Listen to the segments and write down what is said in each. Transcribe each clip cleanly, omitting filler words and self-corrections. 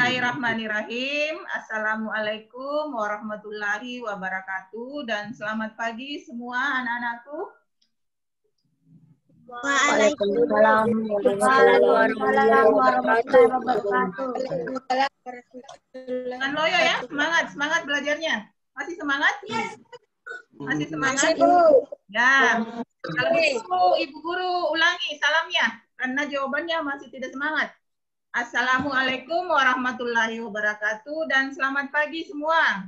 Bismillahirrahmanirrahim. Assalamualaikum warahmatullahi wabarakatuh. Dan selamat pagi semua anak-anakku. Waalaikumsalam warahmatullahi wabarakatuh. Jangan loyo ya, semangat belajarnya. Masih semangat? Masih semangat? Ya. Kalau begitu Ibu Guru ulangi salamnya karena jawabannya masih tidak semangat. Assalamualaikum warahmatullahi wabarakatuh dan selamat pagi semua.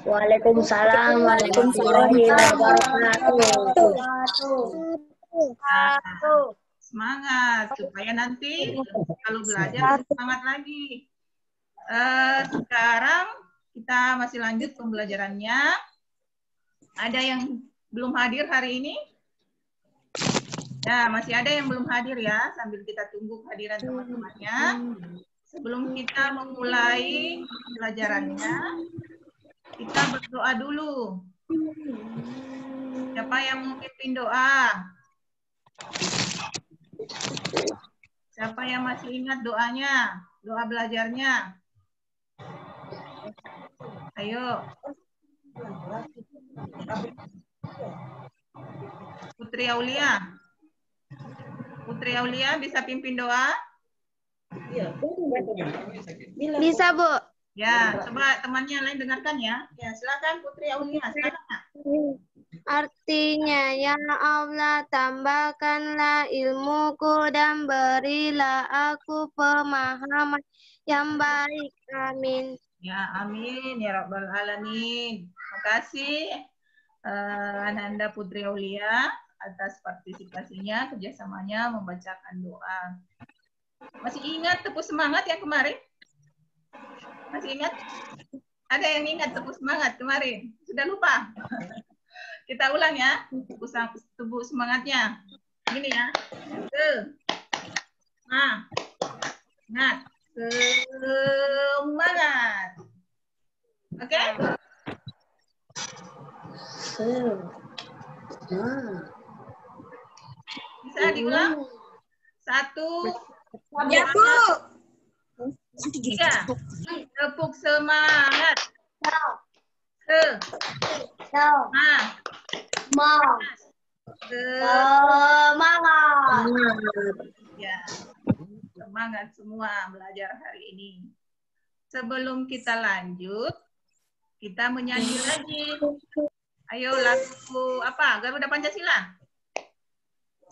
Waalaikumsalam warahmatullahi wabarakatuh. Semangat supaya nanti kalau belajar semangat lagi. Sekarang kita masih lanjut pembelajarannya. Ada yang belum hadir hari ini? Ya, masih ada yang belum hadir ya, sambil kita tunggu kehadiran teman-temannya. Sebelum kita memulai pelajarannya, kita berdoa dulu. Siapa yang mau pimpin doa? Siapa yang masih ingat doanya? Doa belajarnya? Ayo. Putri Aulia. Putri Aulia bisa pimpin doa? Bisa, Bu. Ya, coba temannya lain dengarkan ya. Ya, silakan Putri Aulia, silakan. Artinya, ya Allah, tambahkanlah ilmuku dan berilah aku pemahaman yang baik. Amin. Ya, amin ya rabbal alamin. Terima kasih Ananda Putri Aulia atas partisipasinya, kerjasamanya membacakan doa. Masih ingat tepuk semangat yang kemarin? Masih ingat? Ada yang ingat tepuk semangat kemarin? Sudah lupa? Kita ulang ya, tepuk semangatnya. Gini ya. Nah, ingat. Semangat. Oke? Bisa diulang? 1, 2, 3. Tepuk semangat. Ya, semangat semua belajar hari ini. Sebelum kita lanjut, kita menyanyi lagi. Ayo lagu apa? Garuda Pancasila.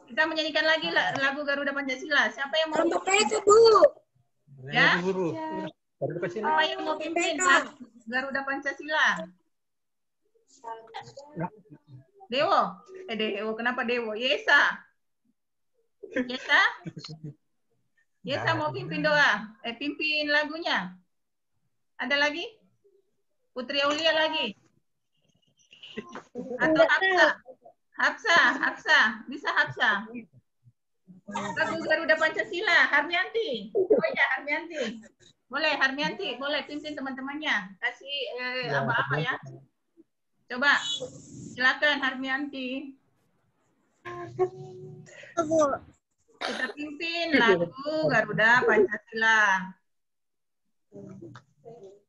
Kita menyanyikan lagi lagu Garuda Pancasila. Siapa yang mau pimpin? Ya? Siapa yang mau pimpin Garuda Pancasila? Dewo? Dewo. Kenapa Dewo? Yesa. Yesa? Yesa mau pimpin doa. Pimpin lagunya. Ada lagi? Putri Aulia lagi? Atau Hafsa. Bisa Hafsa? Lagu Garuda Pancasila, Harmianti. Oh iya, Harmianti. Boleh, Harmianti. Boleh pimpin teman-temannya. Kasih apa-apa ya. Coba, silakan Harmianti. Kita pimpin lagu Garuda Pancasila.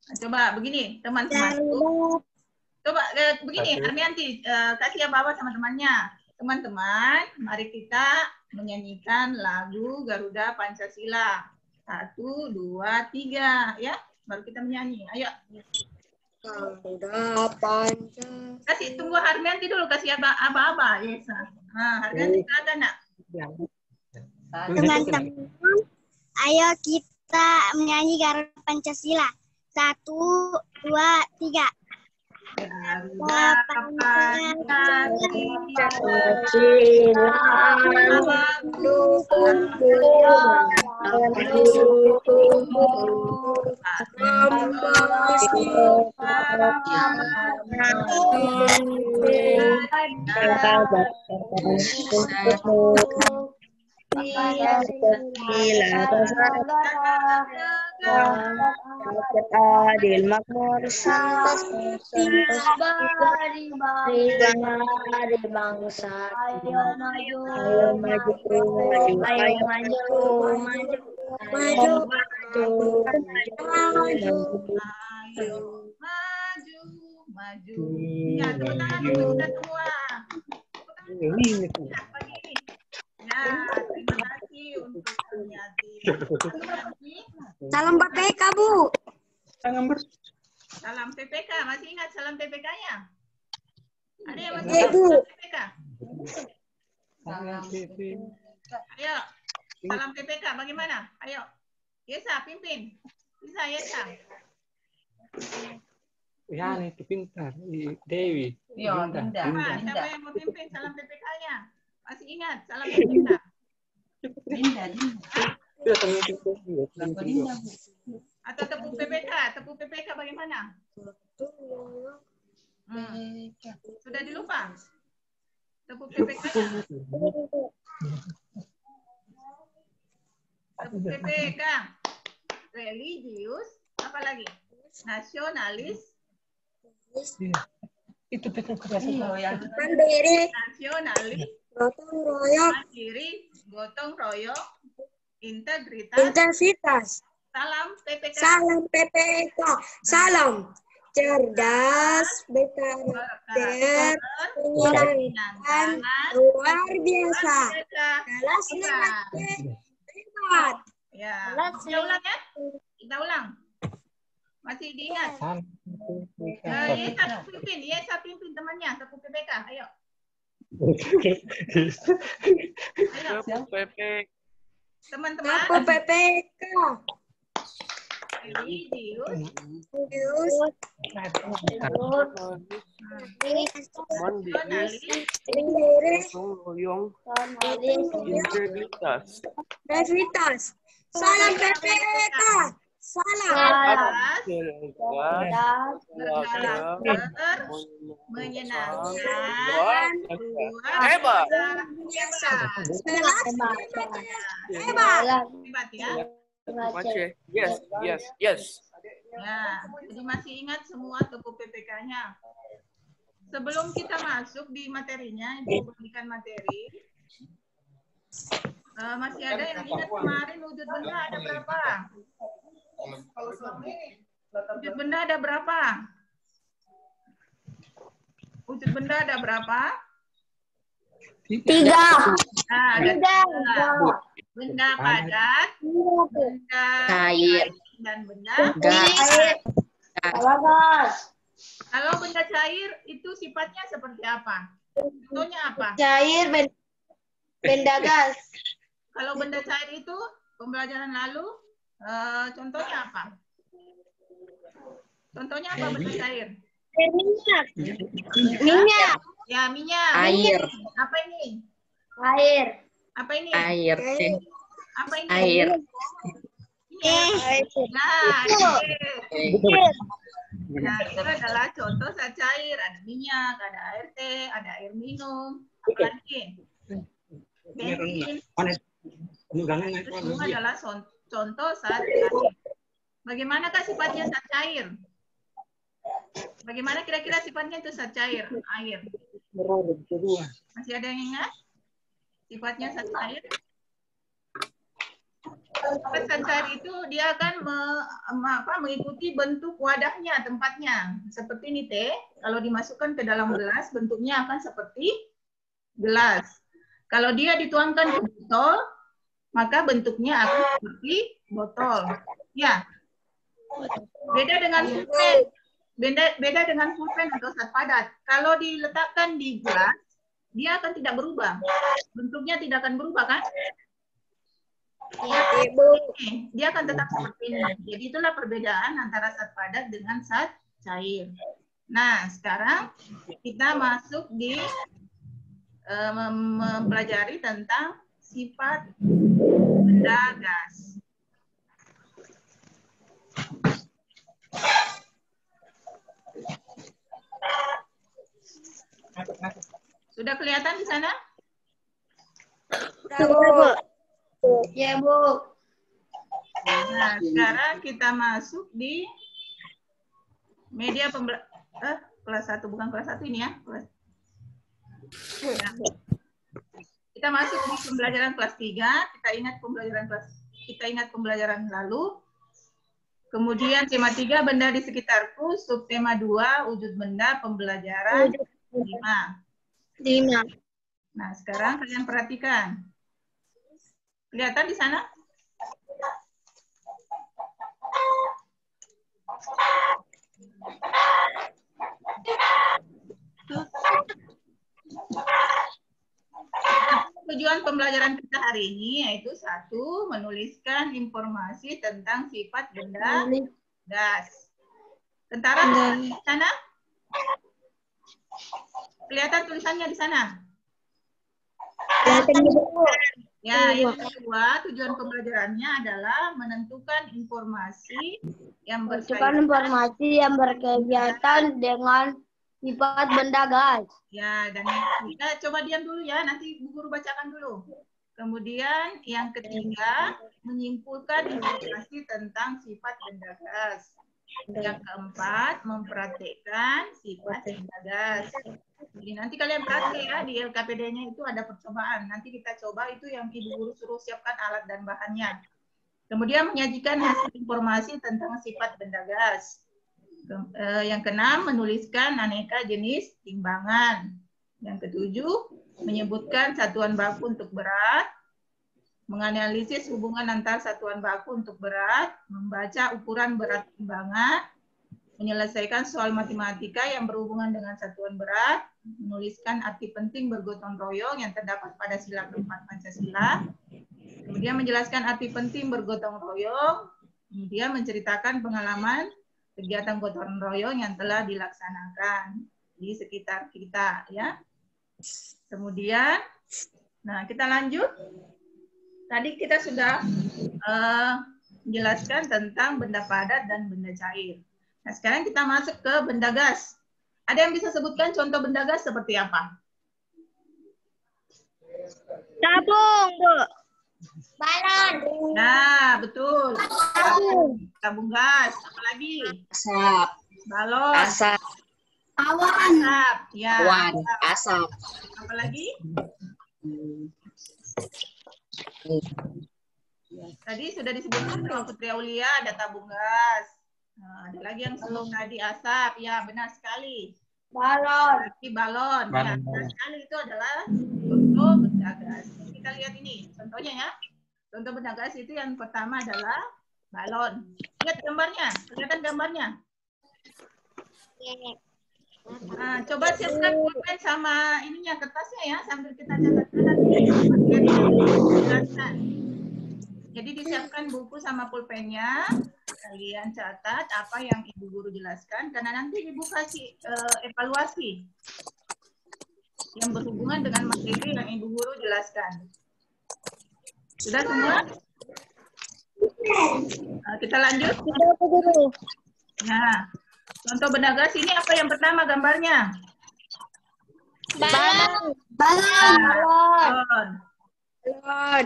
Nah, coba begini, teman-temanku. Coba begini, Harmianti, kasih apa-apa sama temannya. Teman-teman, mari kita menyanyikan lagu Garuda Pancasila. 1, 2, 3, ya. Baru kita menyanyi. Ayo. Garuda Pancasila. Kasih tunggu Harmianti dulu, kasih apa-apa, Yesa. Nah, Harmianti silakan, Nak. Teman-teman, ayo kita menyanyi Garuda Pancasila. 1, 2, 3. Garuda Pancasila adil makmur santos dari bangsa. Ayo maju, maju, maju, maju, maju. Ayo, maju, maju. Ya, tepuk tangan untuk kita semua. Tepuk tangan pagi ini. Ya, terima kasih untuk Sumiati. Salam PPK, Bu. Salam PPK, masih ingat salam PPK-nya? Ada yang masih Iya, ingat Bu. salam PPK? Ayo, salam PPK bagaimana? Ayo, Yesa pimpin. Bisa Yesa? Ya, itu pintar. Dewi. Siapa yang mau pimpin salam PPK-nya? Masih ingat salam PPK? Atau tepuk PPK? Tepuk PPK bagaimana? Sudah dilupa? Tepuk PPK-nya? Tepuk PPK. Religius, apa lagi? Nasionalis. Itu yang Mandiri, Nasionalis. gotong royong, Mandiri, gotong royong, integritas. intensitas. Salam PPK. Salam PPK. Salam cerdas, berkarakter, menyenangkan, luar biasa. Kelas hebat. Ya, kita ulang ya. Kita ulang. Masih diingat? Yesa pimpin temannya, tepuk PPK. Ayo. Ayo. Teman-teman. Apa PPK? Religius. Integritas. Salam PPK. Salam. Berkarakter, menyenangkan, Hebat. Hebat. Hebat ya. Yes. Ya, jadi masih ingat semua tepuk PPK-nya. Sebelum kita masuk di materinya, Ibu berikan materi. Masih ada yang ingat kemarin wujud benda ada berapa? Wujud benda ada berapa? Wujud benda ada berapa? 3. Nah, ada 3. Benda padat, benda cair, dan benda Gas. Kalau benda cair itu sifatnya seperti apa? Contohnya apa? Cair, benda gas. Kalau benda cair itu pembelajaran lalu, contohnya apa? Contohnya apa benda cair? Minyak. Minyak. Ya, minyak. Air. Apa ini? Air. Apa ini? Air. Apa ini? Air. Nah, nah, itu adalah contoh zat cair. Ada minyak, ada air teh, ada air minum. Apa lagi? Bensin. Itu semua adalah contoh zat cair. Bagaimanakah sifatnya zat cair? Bagaimana kira-kira sifatnya itu zat cair? Air. Masih ada yang ingat? Sifatnya zat cair? Zat cair itu dia akan mengikuti bentuk wadahnya, tempatnya. Seperti ini teh, kalau dimasukkan ke dalam gelas, bentuknya akan seperti gelas. Kalau dia dituangkan ke botol, maka bentuknya akan seperti botol. Ya, beda dengan pulpen. Beda dengan pulpen atau zat padat. Kalau diletakkan di gelas, dia akan tidak berubah. Bentuknya tidak akan berubah, kan? Dia akan tetap seperti ini. Jadi itulah perbedaan antara zat padat dengan zat cair. Nah, sekarang kita masuk di mempelajari tentang sifat benda gas. Sudah kelihatan di sana? Ya, Bu. Nah, sekarang kita masuk di media kelas 1, bukan kelas 1 ini ya. Nah, kita masuk di pembelajaran kelas 3, kita ingat pembelajaran lalu. Kemudian tema 3 benda di sekitarku, subtema 2 wujud benda pembelajaran 5. 5. Nah, sekarang kalian perhatikan. Kelihatan di sana? Tujuan pembelajaran kita hari ini yaitu 1, menuliskan informasi tentang sifat benda gas. Tentara di sana? Kelihatan tulisannya di sana? Ya, yang kedua, tujuan pembelajarannya adalah menentukan informasi yang berkaitan dengan sifat benda gas. ya, dan kita coba diam dulu ya, nanti Bu Guru bacakan dulu. Kemudian yang ketiga, menyimpulkan informasi tentang sifat benda gas. Yang keempat, mempraktekkan sifat benda gas. Jadi nanti kalian praktek ya, di LKPD-nya itu ada percobaan. Nanti kita coba itu yang Ibu Guru suruh siapkan alat dan bahannya. Kemudian menyajikan hasil informasi tentang sifat benda gas. Yang keenam, menuliskan aneka jenis timbangan. Yang ketujuh, menyebutkan satuan baku untuk berat, menganalisis hubungan antar satuan baku untuk berat, membaca ukuran berat timbangan, menyelesaikan soal matematika yang berhubungan dengan satuan berat, menuliskan arti penting bergotong royong yang terdapat pada sila keempat Pancasila, kemudian menjelaskan arti penting bergotong royong, kemudian menceritakan pengalaman kegiatan gotong royong yang telah dilaksanakan di sekitar kita, ya. Kemudian, nah kita lanjut. Tadi kita sudah menjelaskan tentang benda padat dan benda cair. Nah, sekarang kita masuk ke benda gas. Ada yang bisa sebutkan contoh benda gas seperti apa? Tabung, Bu. Balon. Nah, betul. Tabung gas. Apa lagi? Asap. Balon. Asap. Awan. Asap. Ya. Awan. Asap. Apa lagi? Tadi sudah disebutkan kalau Putri Aulia ada tabung gas. Nah, ada lagi yang sebelum tadi asap. Ya, benar sekali. Balon. Berarti balon. Ya, benar sekali itu adalah contoh benda gas. Kita lihat ini contohnya ya. Contoh benda gas itu yang pertama adalah balon. Lihat gambarnya. Kelihatan gambarnya. Nah, coba siapkan pulpen sama ininya kertasnya ya sambil kita catat. Jadi disiapkan buku sama pulpennya. Kalian catat apa yang Ibu Guru jelaskan karena nanti Ibu kasih evaluasi yang berhubungan dengan materi yang Ibu Guru jelaskan. Sudah semua? Kita lanjut. Nah, contoh benda gas ini apa yang pertama gambarnya? Balon. Balon. Balon.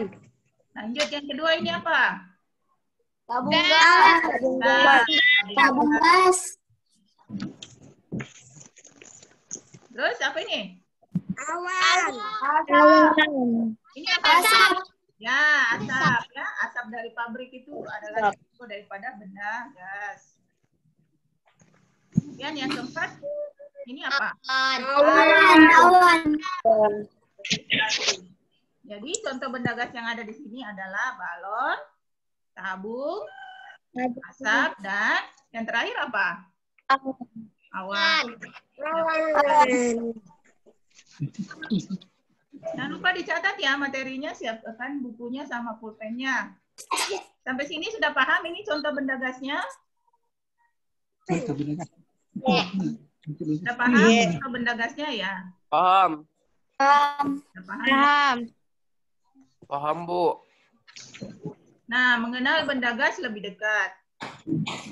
Lanjut yang kedua ini apa? Tabung gas. Nah, Tabung gas. terus apa ini? Awan. Ini apa? Asap. Ya, asap ya. Asap dari pabrik itu adalah contoh daripada benda gas. Kemudian yang keempat, ini apa? Awan. Jadi contoh benda gas yang ada di sini adalah balon, tabung, asap, dan yang terakhir apa? Awan. Jangan lupa dicatat ya materinya, siapkan bukunya sama pulpennya. Sampai sini sudah paham ini contoh benda gasnya? Sudah paham contoh benda gasnya ya? Paham. Sudah paham? Paham, Bu. Nah, mengenal benda gas lebih dekat.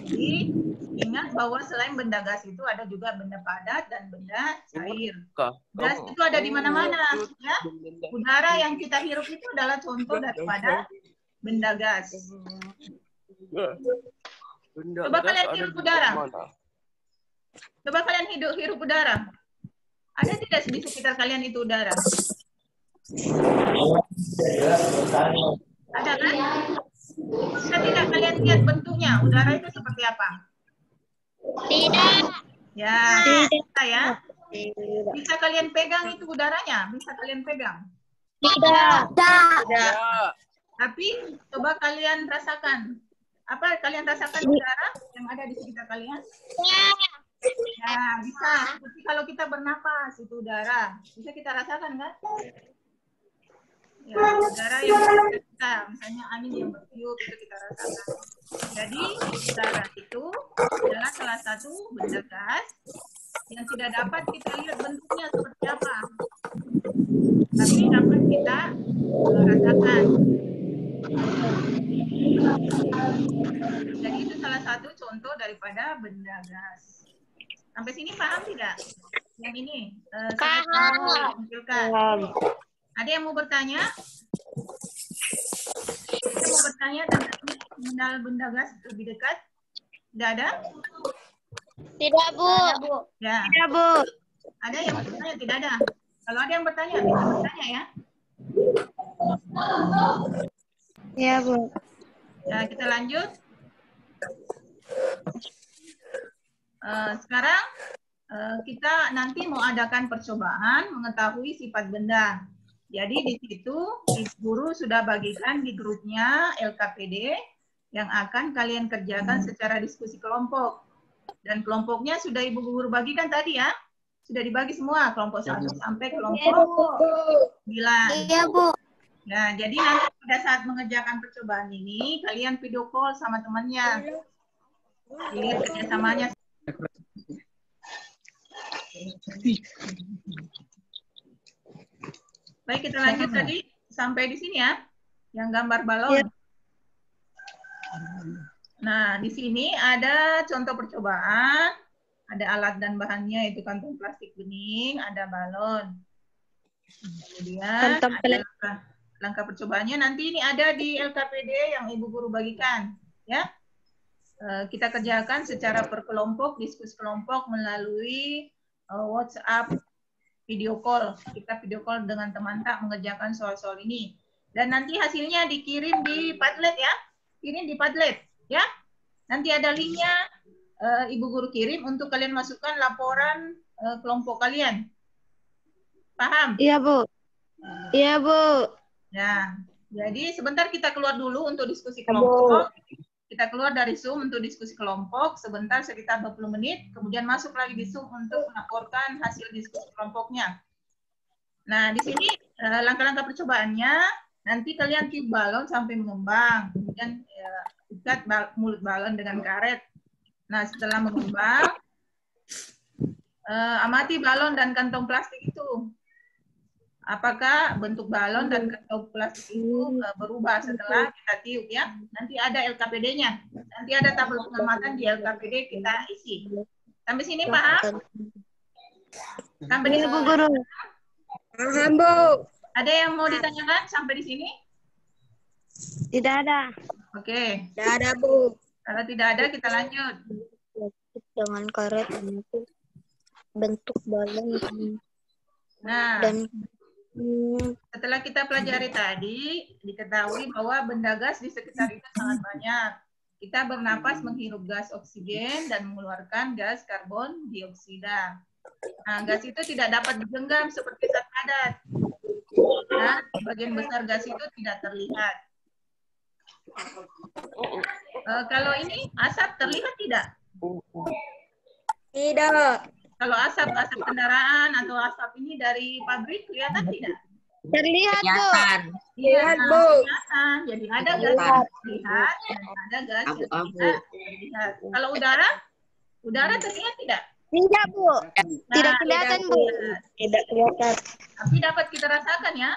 Jadi, ingat bahwa selain benda gas itu ada juga benda padat dan benda cair. Gas itu ada di mana-mana, ya. Udara yang kita hirup itu adalah contoh daripada benda gas. Coba kalian hirup udara. Coba kalian hirup udara. Ada tidak di sekitar kalian itu udara? Ada kan? Bisa tidak kalian lihat bentuknya? Udara itu seperti apa? Tidak. Ya, bisa ya. Bisa kalian pegang itu udaranya? Bisa kalian pegang? Tidak. Tidak. Tapi coba kalian rasakan. Apa kalian rasakan udara yang ada di sekitar kalian? Ya, bisa. Seperti kalau kita bernapas, itu udara. Bisa kita rasakan kan? Ya, udara yang ada di kita. Misalnya angin yang bertiup, itu kita rasakan. Jadi, udara itu adalah salah satu benda gas yang tidak dapat kita lihat bentuknya seperti apa. Tapi dapat kita rasakan. Jadi itu salah satu contoh daripada benda gas. Sampai sini paham tidak? Yang ini. Ada yang mau bertanya? Ada yang mau bertanya tentang mengenal benda gas lebih dekat? Tidak ada? Tidak, Bu. Ya. Tidak, Bu. Ada yang bertanya? Tidak ada. Kalau ada yang bertanya, bisa bertanya ya. Ya, Bu. Ya, kita lanjut. Sekarang kita nanti mau adakan percobaan mengetahui sifat benda. Jadi di situ Ibu Guru sudah bagikan di grupnya LKPD yang akan kalian kerjakan secara diskusi kelompok. Dan kelompoknya sudah Ibu Guru bagikan tadi ya. Sudah dibagi semua, kelompok 1 sampai kelompok 9. Iya, Bu. Nah, jadi nanti pada saat mengerjakan percobaan ini, kalian video call sama temannya. Lihat kerjasamanya. Baik, kita lanjut tadi sampai di sini ya, yang gambar balon. Nah, di sini ada contoh percobaan, ada alat dan bahannya, itu kantong plastik bening, ada balon. Kemudian ada langkah percobaannya, nanti ini ada di LKPD yang Ibu Guru bagikan. Ya, kita kerjakan secara per kelompok, diskusi kelompok melalui WhatsApp video call. Kita video call dengan teman tak mengerjakan soal-soal ini. Dan nanti hasilnya dikirim di Padlet ya. Kirim di Padlet ya. Nanti ada linknya Ibu Guru kirim untuk kalian masukkan laporan kelompok kalian. Paham? Iya, Bu. Iya, Bu. Ya. Jadi sebentar kita keluar dulu untuk diskusi kelompok. Kita keluar dari Zoom untuk diskusi kelompok sebentar sekitar 20 menit, kemudian masuk lagi di Zoom untuk melaporkan hasil diskusi kelompoknya. Nah, di sini langkah-langkah percobaannya, nanti kalian tiup balon sampai mengembang, kemudian ikat mulut balon dengan karet. Nah, setelah mengembang, amati balon dan kantong plastik itu. Apakah bentuk balon dan kantong plastik itu berubah setelah kita tiup ya? Nanti ada LKPD-nya. Nanti ada tabel pengamatan di LKPD kita isi. Sampai sini paham? Sampai di sini Bu Guru. Paham, Bu. Ada yang mau ditanyakan sampai di sini? Tidak ada. Oke. Tidak ada, Bu. Kalau tidak ada kita lanjut. Dengan karet bentuk balon Nah, dan setelah kita pelajari tadi, diketahui bahwa benda gas di sekitar itu sangat banyak. Kita bernapas menghirup gas oksigen dan mengeluarkan gas karbon dioksida. Nah, gas itu tidak dapat digenggam seperti zat padat. Nah, bagian besar gas itu tidak terlihat. Kalau ini asap terlihat tidak? Tidak. Kalau asap kendaraan atau asap ini dari pabrik kelihatan tidak? terlihat, Bu. Kelihatan. Iya, Lihat, Bu. kelihatan. Jadi ada gas yang terlihat dan ada gas yang Abu-abu. tidak terlihat. Kalau udara terlihat tidak? Tidak, Bu. Nah, Tidak kelihatan, Bu. terlihat. Tidak kelihatan. Tapi dapat kita rasakan ya.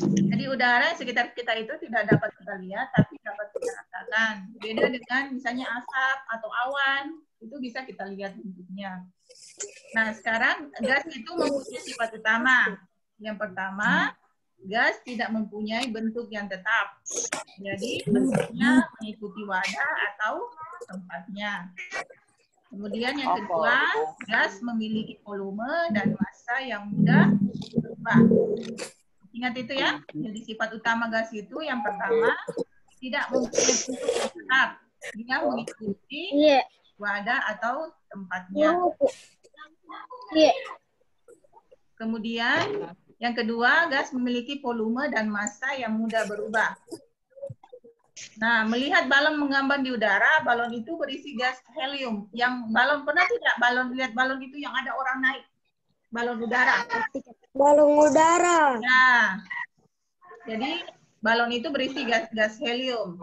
Jadi udara sekitar kita itu tidak dapat kita lihat, tapi dapat kita rasakan. Beda dengan misalnya asap atau awan, itu bisa kita lihat bentuknya. Nah, sekarang gas itu mempunyai sifat utama. Yang pertama, gas tidak mempunyai bentuk yang tetap. Jadi, bentuknya mengikuti wadah atau tempatnya. Kemudian yang kedua, gas memiliki volume dan massa yang mudah berubah. Ingat itu ya, jadi sifat utama gas itu yang pertama, tidak mempunyai bentuk yang tetap. Dia mengikuti wadah atau tempatnya. Kemudian yang kedua, gas memiliki volume dan massa yang mudah berubah. Nah, melihat balon mengambang di udara, balon itu berisi gas helium. Yang balon, pernah tidak lihat balon itu yang ada orang naik? Balon udara. Balon udara. Nah, jadi balon itu berisi gas helium.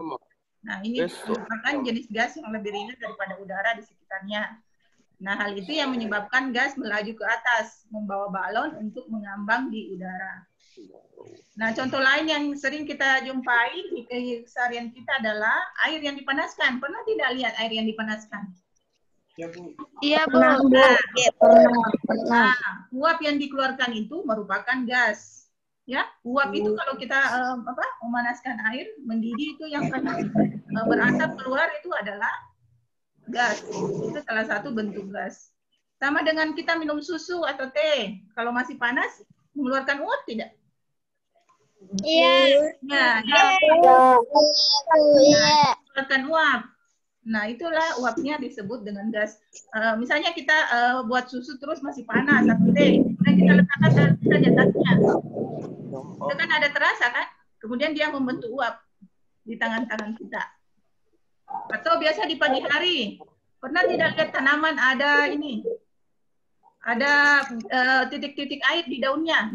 Nah, ini merupakan jenis gas yang lebih ringan daripada udara di sekitarnya. Nah, hal itu yang menyebabkan gas melaju ke atas, membawa balon untuk mengambang di udara. Nah, contoh lain yang sering kita jumpai di keseharian kita adalah air yang dipanaskan. Pernah tidak lihat air yang dipanaskan? Iya, Bu. Nah, uap yang dikeluarkan itu merupakan gas. Ya, uap itu kalau kita memanaskan air mendidih itu yang berasap keluar itu adalah gas. Itu salah satu bentuk gas. Sama dengan kita minum susu atau teh, kalau masih panas mengeluarkan uap tidak? Iya. Nah, mengeluarkan uap. Nah, itulah uapnya disebut dengan gas. Misalnya kita buat susu terus masih panas atau teh, kemudian kita letakkan dalam tasnya. Itu kan ada terasa kan? Kemudian dia membentuk uap di tangan-tangan kita. Atau biasa di pagi hari, pernah tidak lihat tanaman ada ini? Ada titik-titik air di daunnya.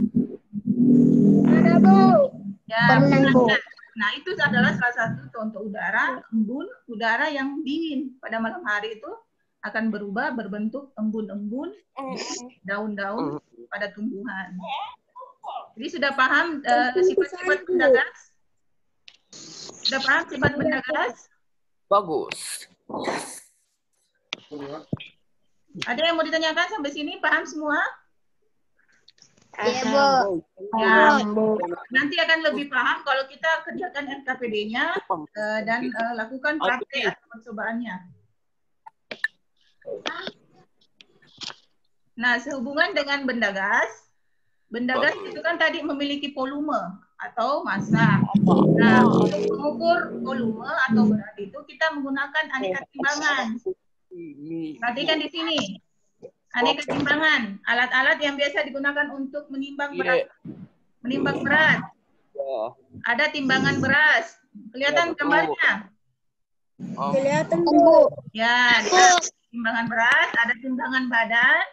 Ada, Bu. Ya, nah itu adalah salah satu contoh udara, embun udara yang dingin pada malam hari itu akan berubah berbentuk embun-embun daun-daun pada tumbuhan. Jadi sudah paham sifat-sifat benda gas? Sudah paham sifat benda gas? Bagus. Ada yang mau ditanyakan sampai sini? Paham semua? Iya, Bu. Ya, nanti akan lebih paham kalau kita kerjakan RKPD-nya dan lakukan praktek atau percobaannya. Nah, sehubungan dengan benda gas itu kan tadi memiliki volume atau massa. Nah, untuk mengukur volume atau berat itu kita menggunakan aneka timbangan. Perhatikan di sini. Aneka timbangan, alat-alat yang biasa digunakan untuk menimbang berat. Menimbang berat. Ada timbangan beras. Kelihatan gambarnya? Kelihatan, Bu. Ya, ada timbangan beras, ada timbangan badan,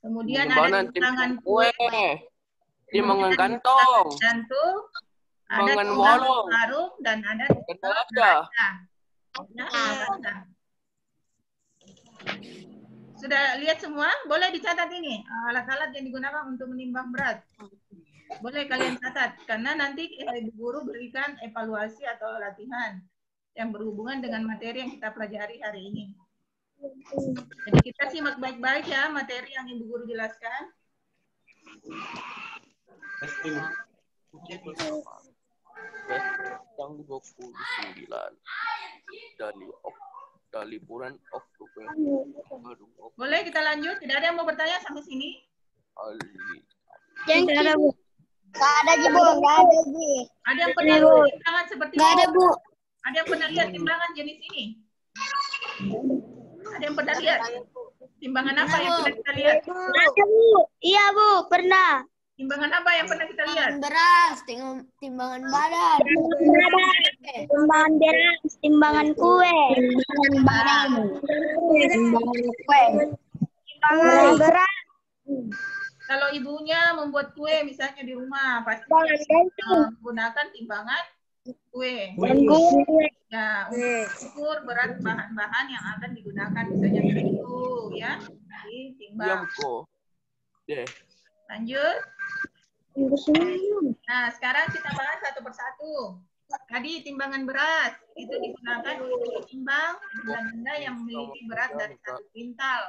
kemudian ada timbangan kue, timbangan kantong, jantung, ada timbangan timbangan walong, karung, dan ada timbangan. Sudah lihat semua? Boleh dicatat ini alat-alat yang digunakan untuk menimbang berat. Boleh kalian catat karena nanti ibu guru berikan evaluasi atau latihan yang berhubungan dengan materi yang kita pelajari hari ini. Jadi kita simak baik-baik ya materi yang ibu guru jelaskan. Yang 29 dari bulan Oktober. Boleh kita lanjut? Tidak ada yang mau bertanya sampai sini? Tidak ada, Bu. Nggak ada, Bu. Nggak ada, Bu. Ada yang pernah lihat timbangan seperti Nggak ada, Bu. Ada yang pernah lihat timbangan jenis ini? Ada yang pernah lihat? Timbangan apa yang pernah kita lihat? Ada, Bu. Iya, Bu. Pernah. Timbangan apa yang pernah kita lihat? Beras, timbangan badan. Timbangan beras, timbangan kue. Timbangan badan. Timbangan kue. Timbangan beras. Kalau ibunya membuat kue misalnya di rumah, pasti menggunakan timbangan kue. Ya, untuk ukur berat bahan-bahan yang akan digunakan misalnya terigu, ya, ditimbang. Lanjut. Nah, sekarang kita bahas satu persatu. Tadi timbangan beras itu digunakan untuk menimbang benda-benda yang memiliki berat dari 1 kuintal.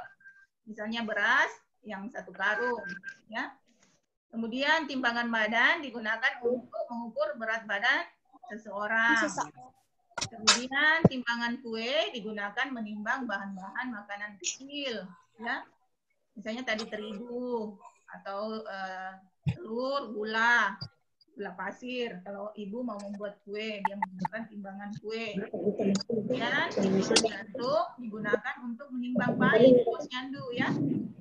Misalnya beras yang 1 karung, ya. Kemudian timbangan badan digunakan untuk mengukur berat badan seseorang. Kemudian timbangan kue digunakan menimbang bahan-bahan makanan kecil, ya. Misalnya tadi terigu atau telur, gula. gula pasir. Kalau ibu mau membuat kue, dia menggunakan timbangan kue. Kemudian timbangan gantung digunakan untuk menimbang bayi di posyandu ya.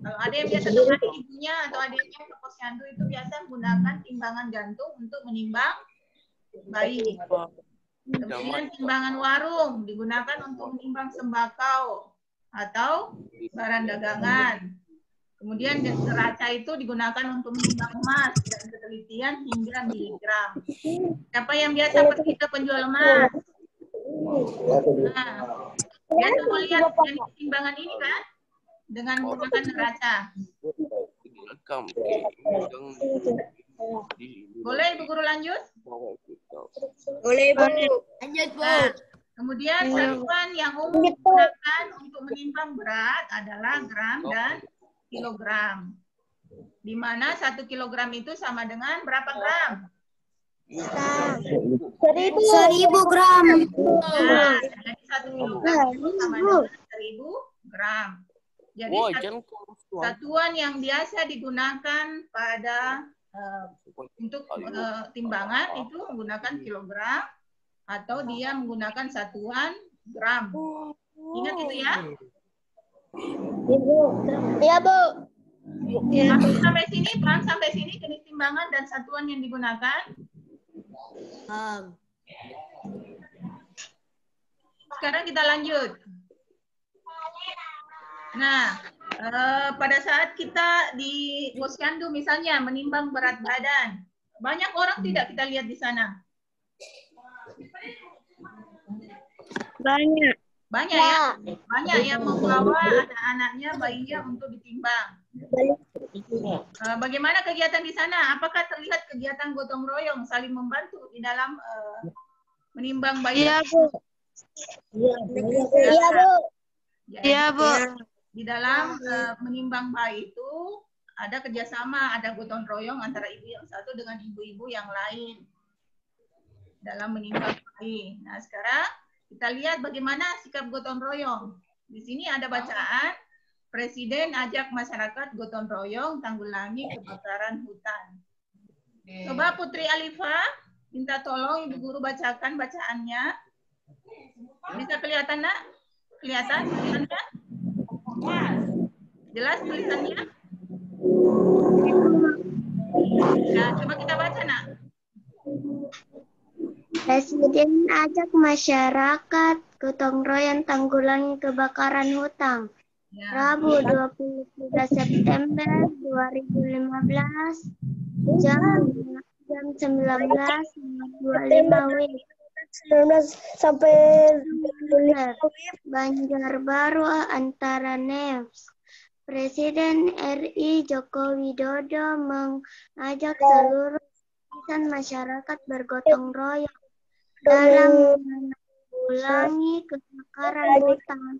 Kalau ada yang biasa temani ibunya atau adiknya ke posyandu itu biasa menggunakan timbangan gantung untuk menimbang bayi. Kemudian timbangan warung digunakan untuk menimbang sembakau atau barang dagangan. Kemudian neraca itu digunakan untuk menimbang emas dan ketelitian hingga miligram. Siapa yang biasa pergi ke penjual emas? Nah, biasa melihat timbangan ini kan? Dengan menggunakan neraca. Boleh Ibu Guru lanjut? Boleh, Bu. Lanjut, Bu. Nah, kemudian satuan yang umum digunakan untuk menimbang berat adalah gram dan kilogram. Di mana 1 kilogram itu sama dengan berapa gram? 1000. 1000 gram. Nah, jadi 1 kilogram itu sama dengan 1000 gram. Jadi satuan yang biasa digunakan pada untuk timbangan itu menggunakan kilogram atau dia menggunakan satuan gram. Ingat itu ya. Iya, Bu. Paham sampai sini jenis timbangan dan satuan yang digunakan? Sekarang kita lanjut. Nah, pada saat kita di posyandu misalnya menimbang berat badan, banyak orang tidak kita lihat di sana? Banyak. Banyak ya? Banyak yang membawa anak-anaknya, bayinya untuk ditimbang. Bagaimana kegiatan di sana? Apakah terlihat kegiatan gotong royong saling membantu di dalam menimbang bayi? Iya, Bu. Iya, Bu. Iya, Bu. Di dalam menimbang bayi itu ada kerjasama, ada gotong royong antara ibu yang satu dengan ibu-ibu yang lain dalam menimbang bayi. Nah, sekarang kita lihat bagaimana sikap gotong royong. Di sini ada bacaan, Presiden ajak masyarakat gotong royong tanggulangi kebakaran hutan. Coba Putri Alifa, minta tolong Ibu Guru bacakan bacaannya. Bisa kelihatan, Nak? Kelihatan? Jelas tulisannya? Nah, coba kita baca, Nak. Presiden ajak masyarakat gotong royong tanggulangi kebakaran hutan. Ya. Rabu 23 September 2015 jam 19.25 WIB. 19 sampai Banjarbaru antara News. Presiden RI Joko Widodo mengajak seluruh lapisan masyarakat bergotong royong dalam menanggulangi kebakaran hutan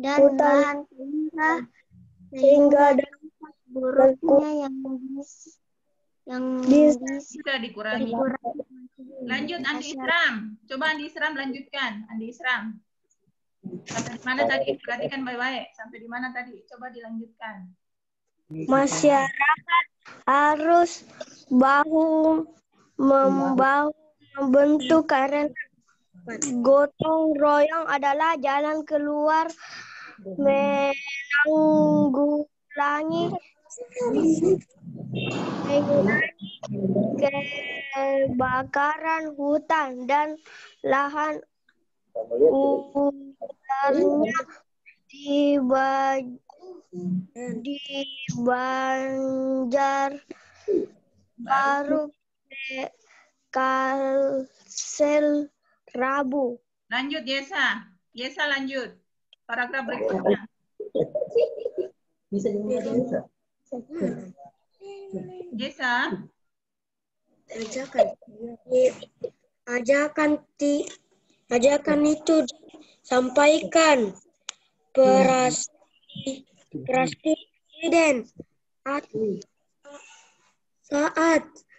dan lahan sehingga dampak buruknya yang bisa dikurangi. Lanjut Andi Isram. Coba Andi Isram lanjutkan. Andi Isram. Sampai di mana tadi? Perhatikan baik-baik. Sampai di mana tadi? Coba dilanjutkan. masyarakat harus bahu-membahu membentuk karena gotong royong adalah jalan keluar menanggulangi kebakaran hutan dan lahan udarnya di Banjarbaru, Kalsel, Rabu. Lanjut Yesa. Yesa lanjut. Paragraf berikutnya. Yesa. Ajakan itu disampaikan Presiden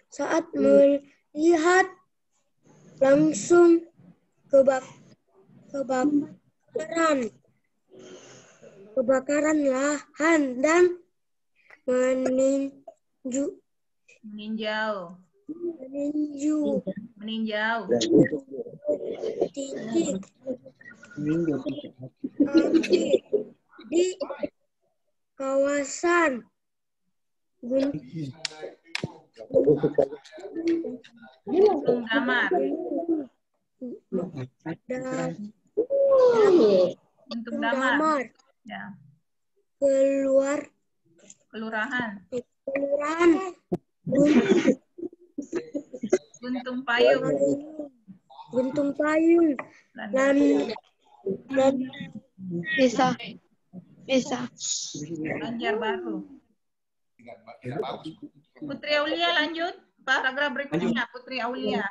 saat melihat langsung kebakaran lahan dan meninjau meninjau, Meninjau. titik, api di kawasan Gunung damar. Gunung damar. damar, Ya. Kelurahan. kelurahan Guntung Payung. Guntung Payung dan Bisa. Banjarbaru. Putri Aulia lanjut. Paragraf berikutnya, Putri Aulia.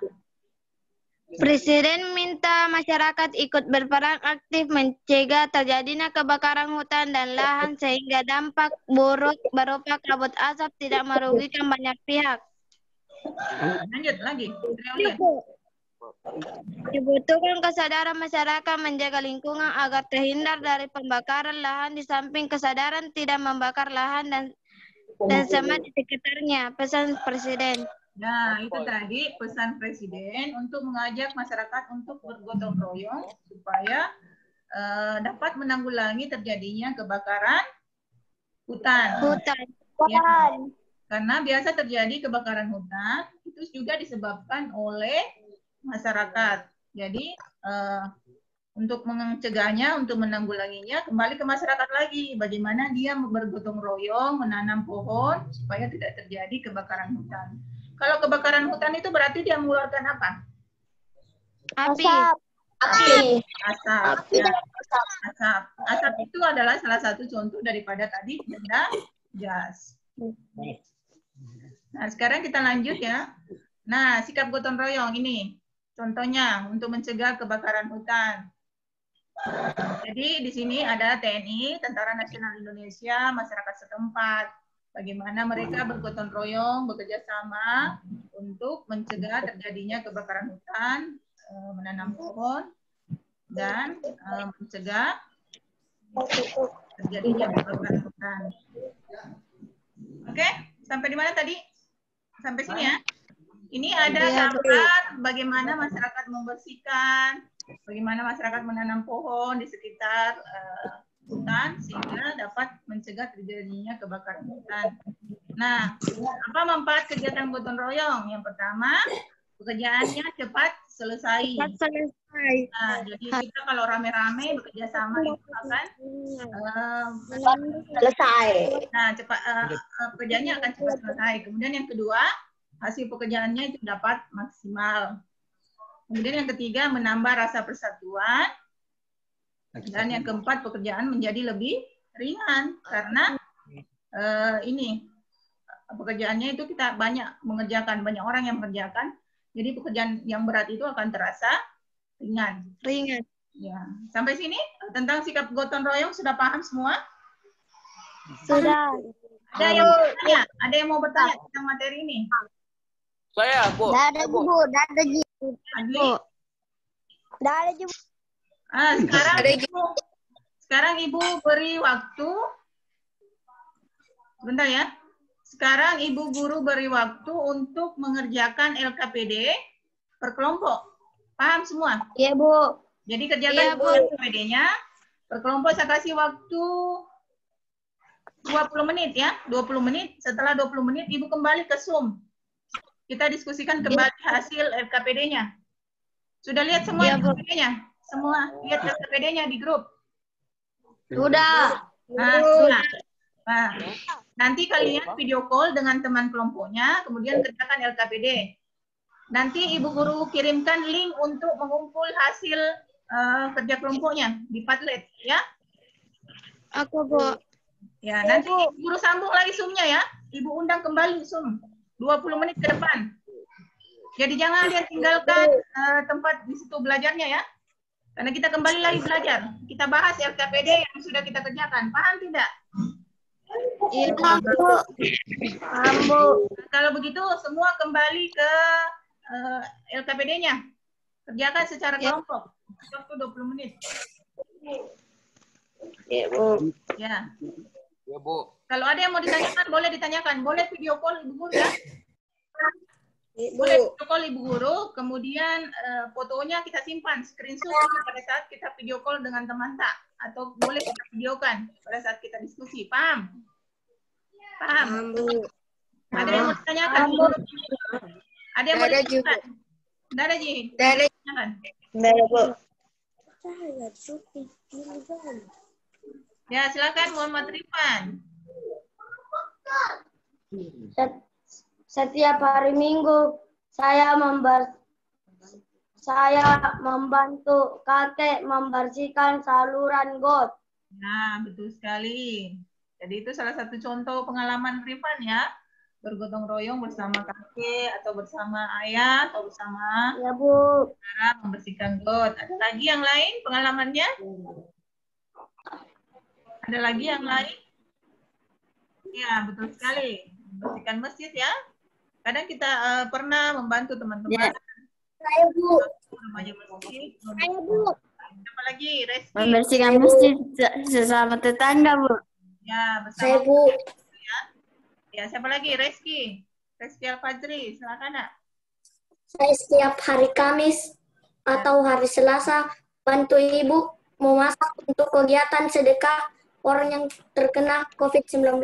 Presiden minta masyarakat ikut berperan aktif mencegah terjadinya kebakaran hutan dan lahan sehingga dampak buruk berupa kabut asap tidak merugikan banyak pihak. Lanjut lagi, Putri Aulia. Dibutuhkan kesadaran masyarakat menjaga lingkungan agar terhindar dari pembakaran lahan di samping kesadaran tidak membakar lahan dan semak di sekitarnya. Pesan Presiden. Nah, itu tadi pesan Presiden untuk mengajak masyarakat untuk bergotong royong supaya dapat menanggulangi terjadinya kebakaran hutan. Ya, karena biasa terjadi kebakaran hutan itu juga disebabkan oleh masyarakat. Jadi untuk mencegahnya, untuk menanggulanginya, kembali ke masyarakat lagi. Bagaimana dia bergotong royong, menanam pohon supaya tidak terjadi kebakaran hutan. Kalau kebakaran hutan itu berarti dia mengeluarkan apa? Asap. Asap. Ya. Asap itu adalah salah satu contoh daripada tadi benda gas. Nah, sekarang kita lanjut ya. Nah, sikap gotong royong ini contohnya untuk mencegah kebakaran hutan. Jadi di sini ada TNI, Tentara Nasional Indonesia, masyarakat setempat. Bagaimana mereka bergotong royong, bekerja sama untuk mencegah terjadinya kebakaran hutan, menanam pohon, dan mencegah terjadinya kebakaran hutan. Oke, sampai di mana tadi? Sampai sini ya. Ini ada gambar bagaimana masyarakat membersihkan, bagaimana masyarakat menanam pohon di sekitar hutan sehingga dapat mencegah terjadinya kebakaran hutan. Nah, apa manfaat kegiatan gotong royong? Yang pertama, pekerjaannya cepat selesai. Nah, jadi kita kalau rame-rame bekerja sama itu akan Selesai. nah, pekerjaannya akan cepat selesai. Kemudian yang kedua, hasil pekerjaannya itu dapat maksimal. Kemudian yang ketiga, menambah rasa persatuan. Dan yang keempat, pekerjaan menjadi lebih ringan karena pekerjaannya itu kita banyak mengerjakan, banyak orang yang mengerjakan. Jadi pekerjaan yang berat itu akan terasa ringan. Ya, sampai sini tentang sikap gotong royong sudah paham semua? Sudah. Ada yang mau bertanya? Ada yang mau bertanya tentang materi ini? Saya, Bu. Ada Bu. Adli? Ada Bu. Sekarang Ibu beri waktu. Bentar ya. Sekarang Ibu guru beri waktu untuk mengerjakan LKPD per kelompok. Paham semua? Iya, Bu. Jadi kerjakan LKPD-nya. Per kelompok saya kasih waktu 20 menit ya. 20 menit. Setelah 20 menit Ibu kembali ke Zoom. Kita diskusikan kembali hasil LKPD-nya. Sudah lihat semua LKPD-nya? Semua lihat LKPD-nya di grup? Sudah. Nah, sudah. Nah, nanti kalian video call dengan teman kelompoknya, kemudian kerjakan LKPD. Nanti Ibu Guru kirimkan link untuk mengumpul hasil kerja kelompoknya di Padlet, ya? Aku, Bu. Ya, nanti Ibu Guru sambung lagi Zoom-nya ya. Ibu undang kembali Zoom 20 menit ke depan. Jadi jangan dia tinggalkan tempat di situ belajarnya ya. Karena kita kembali lagi belajar. Kita bahas LKPD yang sudah kita kerjakan. Paham tidak? Iya, Bu. Paham, Bu. Kalau begitu semua kembali ke LKPD-nya. Kerjakan secara kelompok. Waktu 20 menit. Iya, Bu. Ya. Ya, Bu. Kalau ada yang mau ditanyakan, boleh ditanyakan. Boleh video call Ibu Guru ya. Boleh video call Ibu Guru, kemudian fotonya kita simpan, screenshot pada saat kita video call dengan teman tak? Atau boleh kita videokan pada saat kita diskusi, paham? Paham? Ada yang mau ditanyakan? Ada yang mau ditanyakan? Tidak ada, Ji? Tidak ada. Tidak ada, Bu. Ya, silakan Muhammad Rifan. Setiap hari Minggu saya membantu kakek membersihkan saluran got. Nah, betul sekali. Jadi itu salah satu contoh pengalaman Rifan ya. Bergotong royong bersama kakek atau bersama ayah atau bersama Ya, Bu. saudara membersihkan got. Ada lagi yang lain pengalamannya? Ada lagi yang lain? Ya, betul sekali. Membersihkan masjid ya. Kadang kita pernah membantu teman-teman. Saya, Bu. Remaja masjid. Saya, Bu. Apa lagi? Reski. Membersihkan masjid sesama tetangga, Bu. Ya, bersama. Saya, Bu. Ya, siapa lagi? Reski. Reski Al-Fajri. Silakan, Nak. Saya setiap hari Kamis atau hari Selasa bantu ibu memasak untuk kegiatan sedekah orang yang terkena COVID-19.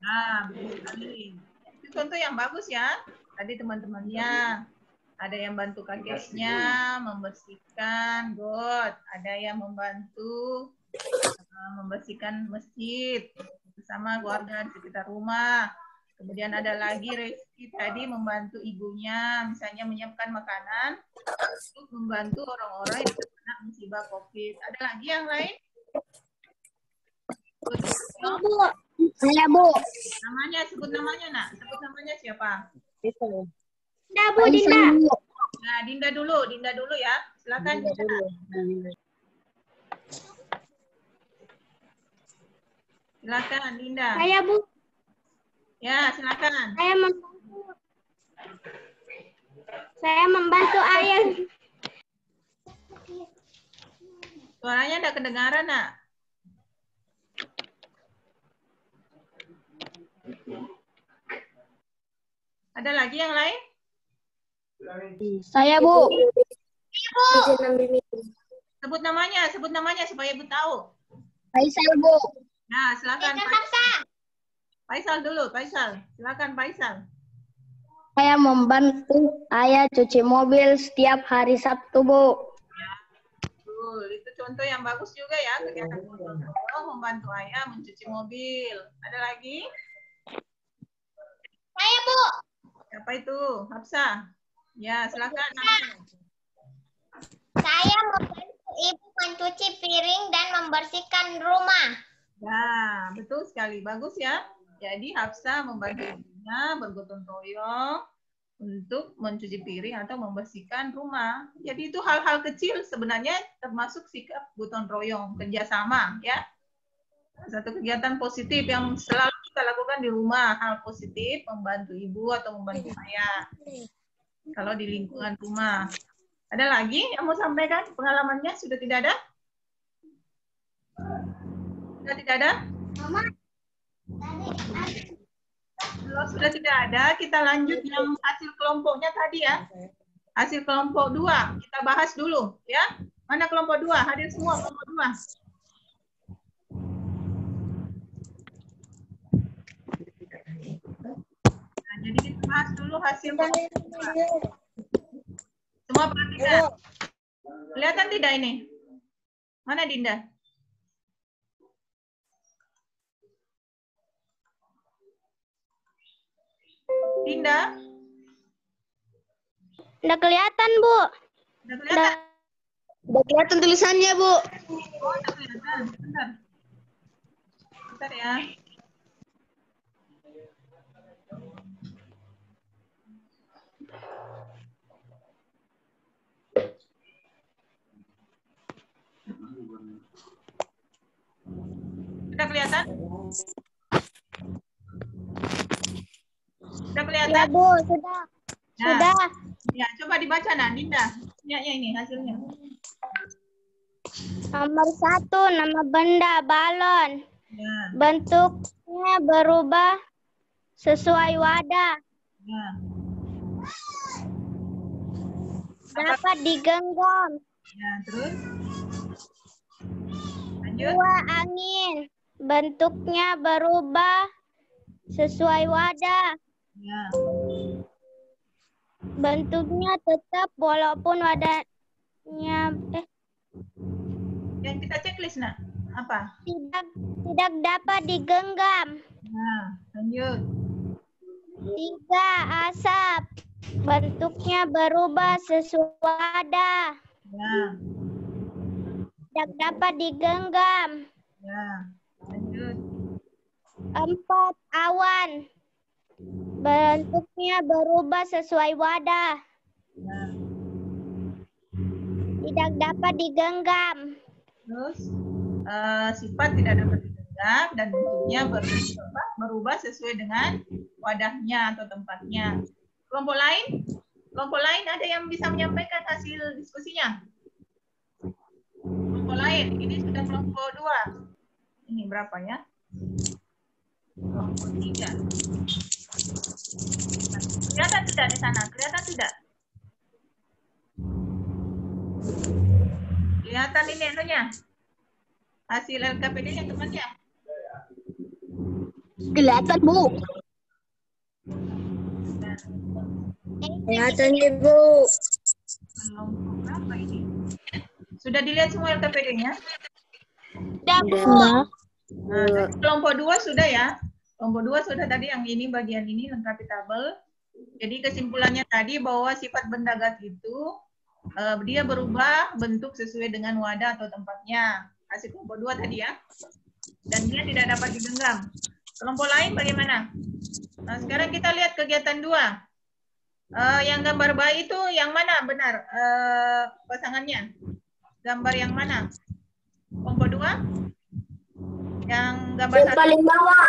Nah, betul sekali. Itu contoh yang bagus ya. Tadi teman-temannya ada yang bantu kakeknya membersihkan got, ada yang membantu membersihkan masjid bersama keluarga di sekitar rumah. Kemudian ada lagi Reski tadi membantu ibunya, misalnya menyiapkan makanan untuk membantu orang-orang yang terkena musibah COVID. Ada lagi yang lain? Saya, Bu. Namanya, sebut namanya, Nak. Sebut namanya siapa? Dinda, Bu, Dinda. Nah, Dinda dulu ya. Silakan Dinda. Silakan Dinda. Saya, Bu. Ya, silakan. Saya membantu ayah. Suaranya tidak kedengaran, Nak. Ada lagi yang lain? Saya, Bu. Sebut namanya supaya Ibu tahu. Faisal, Bu. Nah, silakan. Faisal dulu, Faisal. Silakan Faisal. Saya membantu ayah cuci mobil setiap hari Sabtu, Bu. Betul, itu contoh yang bagus juga ya, kegiatan membantu ayah mencuci mobil. Ada lagi? Saya, Bu. Siapa itu? Hafsah. Ya, silakan. Saya membantu ibu mencuci piring dan membersihkan rumah. Ya, betul sekali. Bagus ya. Jadi Hafsah membantu ibunya bergotong royong untuk mencuci piring atau membersihkan rumah. Jadi itu hal-hal kecil sebenarnya termasuk sikap gotong royong, kerjasama ya. Satu kegiatan positif yang selalu kita lakukan di rumah, hal positif membantu ibu atau membantu ayah. Kalau di lingkungan rumah. Ada lagi yang mau sampaikan pengalamannya? Sudah tidak ada? Sudah tidak ada? Kalau sudah tidak ada, kita lanjut yang hasil kelompoknya tadi ya. Hasil kelompok 2, kita bahas dulu ya. Mana kelompok 2? Hadir semua kelompok 2. Nah, jadi kita bahas dulu hasil kelompok 2. Semua perhatikan. Kelihatan tidak ini? Mana Dinda? Dinda? Udah kelihatan, Bu. Udah kelihatan? Udah kelihatan tulisannya, Bu. Oh, udah kelihatan. Bentar. Bentar ya. Sudah kelihatan? Sudah kelihatan? Ya, Bu, sudah. Nah, Sudah. ya, coba dibaca, Nah, Dinda. Ya, ini hasilnya. Nomor 1, nama benda balon. Ya, Bentuknya berubah sesuai wadah. ya. dapat digenggam. Ya, terus? Lanjut. 2. Angin. Bentuknya berubah sesuai wadah. Ya. Bentuknya tetap walaupun wadahnya Yang kita checklist, nak. Apa? tidak dapat digenggam. Nah, lanjut. 3. Asap. Bentuknya berubah sesuai wadah. Ya. Tidak dapat digenggam. Ya. Lanjut. 4. Awan. Bentuknya berubah sesuai wadah. Ya. Tidak dapat digenggam. Terus sifat tidak dapat digenggam dan bentuknya berubah sesuai dengan wadahnya atau tempatnya. Kelompok lain ada yang bisa menyampaikan hasil diskusinya? Kelompok lain, ini sudah kelompok 2. Ini berapa ya? Kelompok 3. Kelihatan tidak di sana? Kelihatan tidak? Kelihatan ini anunya? Hasil LKPD-nya temannya? Kelihatan, Bu. Kelihatan, Bu. Kelompok berapa ini? Sudah dilihat semua LKPD-nya? Sudah. Nah, kelompok 2 sudah ya. Kelompok 2 sudah tadi yang ini bagian ini lengkapi tabel. Jadi kesimpulannya tadi bahwa sifat benda gas itu dia berubah bentuk sesuai dengan wadah atau tempatnya. Hasil kelompok 2 tadi ya. Dan dia tidak dapat digenggam. Kelompok lain bagaimana? Nah, sekarang kita lihat kegiatan 2. Yang gambar bayi itu yang mana benar pasangannya? Gambar yang mana? Kelompok 2? Yang gambar Yang paling bawah.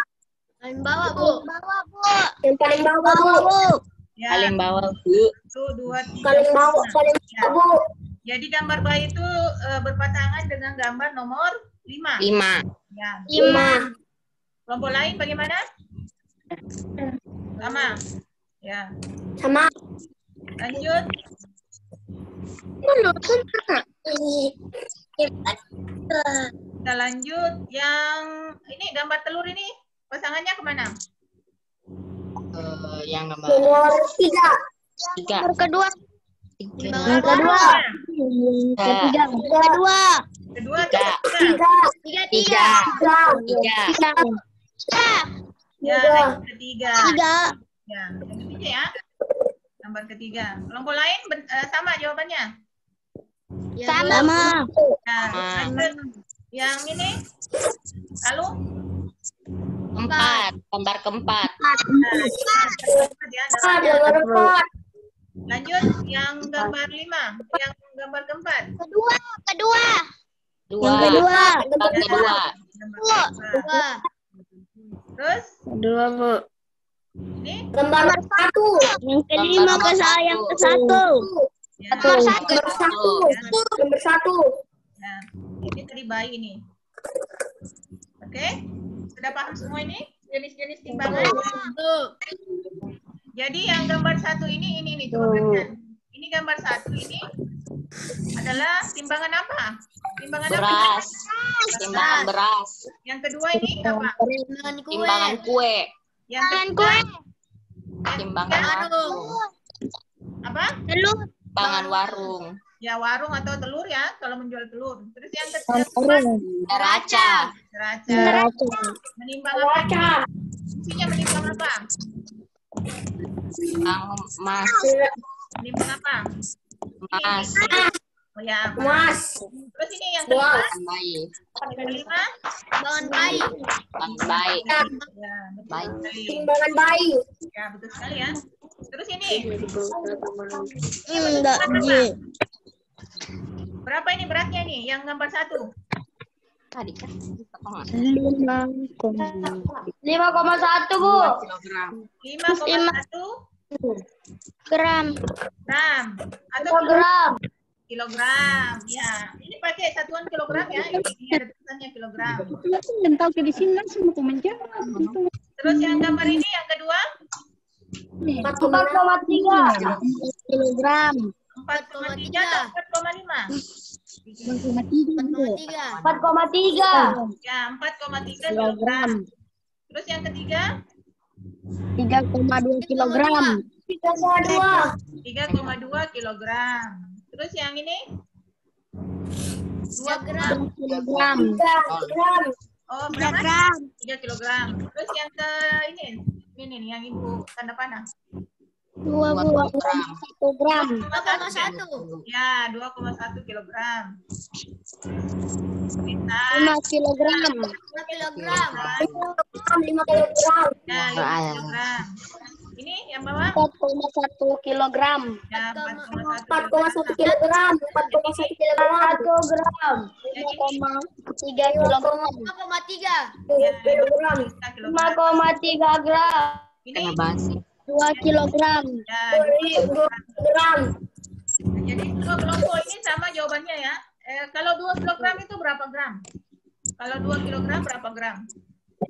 Paling bawah, Bu. Yang paling bawah, Bu. Ya, Paling bawah, Bu. 1, 2, 3. Paling bawah, paling bawah, Bu. Jadi gambar bayi itu berpasangan dengan gambar nomor 5. 5. Ya. 5. Kelompok lain bagaimana? Sama. Ya. Sama. Lanjut. Kita lanjut. Yang ini gambar telur ini pasangannya kemana? Yang gambar Nomor 3. 3. Nomor kedua. Yang kedua. Ketiga. Kedua. Kedua, Tiga. ketiga. 3. 3. Ya, yang ketiga. 3. Ya, yang ketiga ya. Gambar ketiga. Kelompok lain sama jawabannya. Sama. Nah, lanjut. Yang ini. Lalu 4. Gambar keempat. ya, Nomor 4. lanjut yang gambar 5. Yang gambar keempat. Kedua. 2. Yang kedua. Gambar kedua. Gambar keempat. Terus Kedua, Bu. ini Gambar 1. Yang kelima ke saya yang ke 1. ya, Nomor 1. Nomor 1. nah, ini tadi bayi ini. Oke? Sudah paham semua ini? Jenis-jenis timbangan. Jadi yang gambar 1 ini nih coba perhatikan. Ini gambar 1 ini adalah timbangan apa? Timbangan apa? Beras. Timbangan beras. Yang kedua ini apa? Timbangan kue. Yang ketiga Timbangan warung. apa? Timbangan warung. Ya warung atau telur ya, kalau menjual telur. Terus yang ketiga Neraca. neraca. Menimbang apa? Fungsinya menimbang apa? Timbang emas. Menimbang apa? Emas. Oh ya, Emas. terus ini yang kelima. Baik. Kelima. Bangun bayi. Baik. Ya, Baik. betul sekali. Timbangan bayi. Ya, betul sekali ya. Terus ini. Enggak, Ji. Berapa ini beratnya nih? Yang gambar 1. Tadi kan 5,1, Bu. 5,1 Gram. gram atau Kilogram. kilogram. Ya, ini pakai satuan kilogram ya. Ini ada tulisannya kilogram. Tahu ke di sini langsung mau menjawab. Terus yang gambar ini yang kedua 4,3 kilogram. 4,3 4,3 atau 4,5? 4,3. 4,3. Ya, 4,3 kilogram. Terus yang ketiga? 3,2 kilogram. 3,2 kilogram. Terus yang ini? 2 gram. Kilogram. Oh, berapa? 3 kilogram. Terus yang ke ini nih, yang ibu tanda panah. 2,1 gram. 2,1. Ya, 2,1 kilogram. Kita 5 kilogram. 5 kilogram. 5 kilogram. ya 5 kilogram. Ini yang bawah? 4,1 kilogram. Ya, 4,1 kilogram. 4,1 kilogram. 1 gram. 5,3 kilogram. 5,3 kilogram. 5,3 gram. Ini 2 kilogram. ya, 2 kilogram. jadi dua kelompok ini sama jawabannya ya. Kalau 2 kilogram itu berapa gram? Kalau 2 kilogram berapa gram?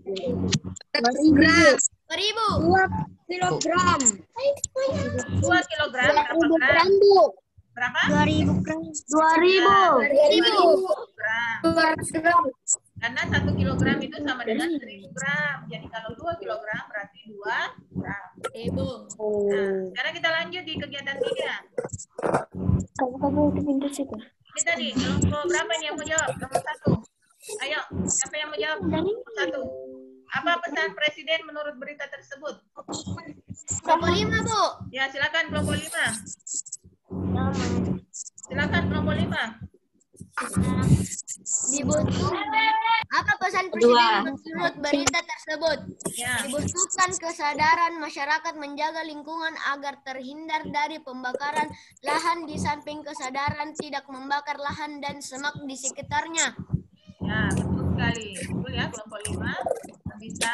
2 gram. 1.000. 2 kilogram. 2 kilogram berapa 2.000 gram? gram, Bu. Berapa? 2.000 gram. 2.000 gram. 200 gram. Karena 1 kilogram itu sama dengan 1.000 gram. Jadi kalau 2 kilogram berarti 2 gram. Nah, sekarang kita lanjut di kegiatan 3. Ini tadi, kelompok berapa nih yang mau jawab? Nomor 1. Ayo, siapa yang mau jawab? Nomor 1. Apa pesan Presiden menurut berita tersebut? Kelompok 5, Bu. Ya, silakan kelompok 5. Silakan kelompok 5. Apa pesan Presiden menurut berita tersebut? Ya. Dibutuhkan kesadaran masyarakat menjaga lingkungan agar terhindar dari pembakaran lahan di samping kesadaran tidak membakar lahan dan semak di sekitarnya. Ya, betul sekali. Betul ya, kelompok 5. Bisa.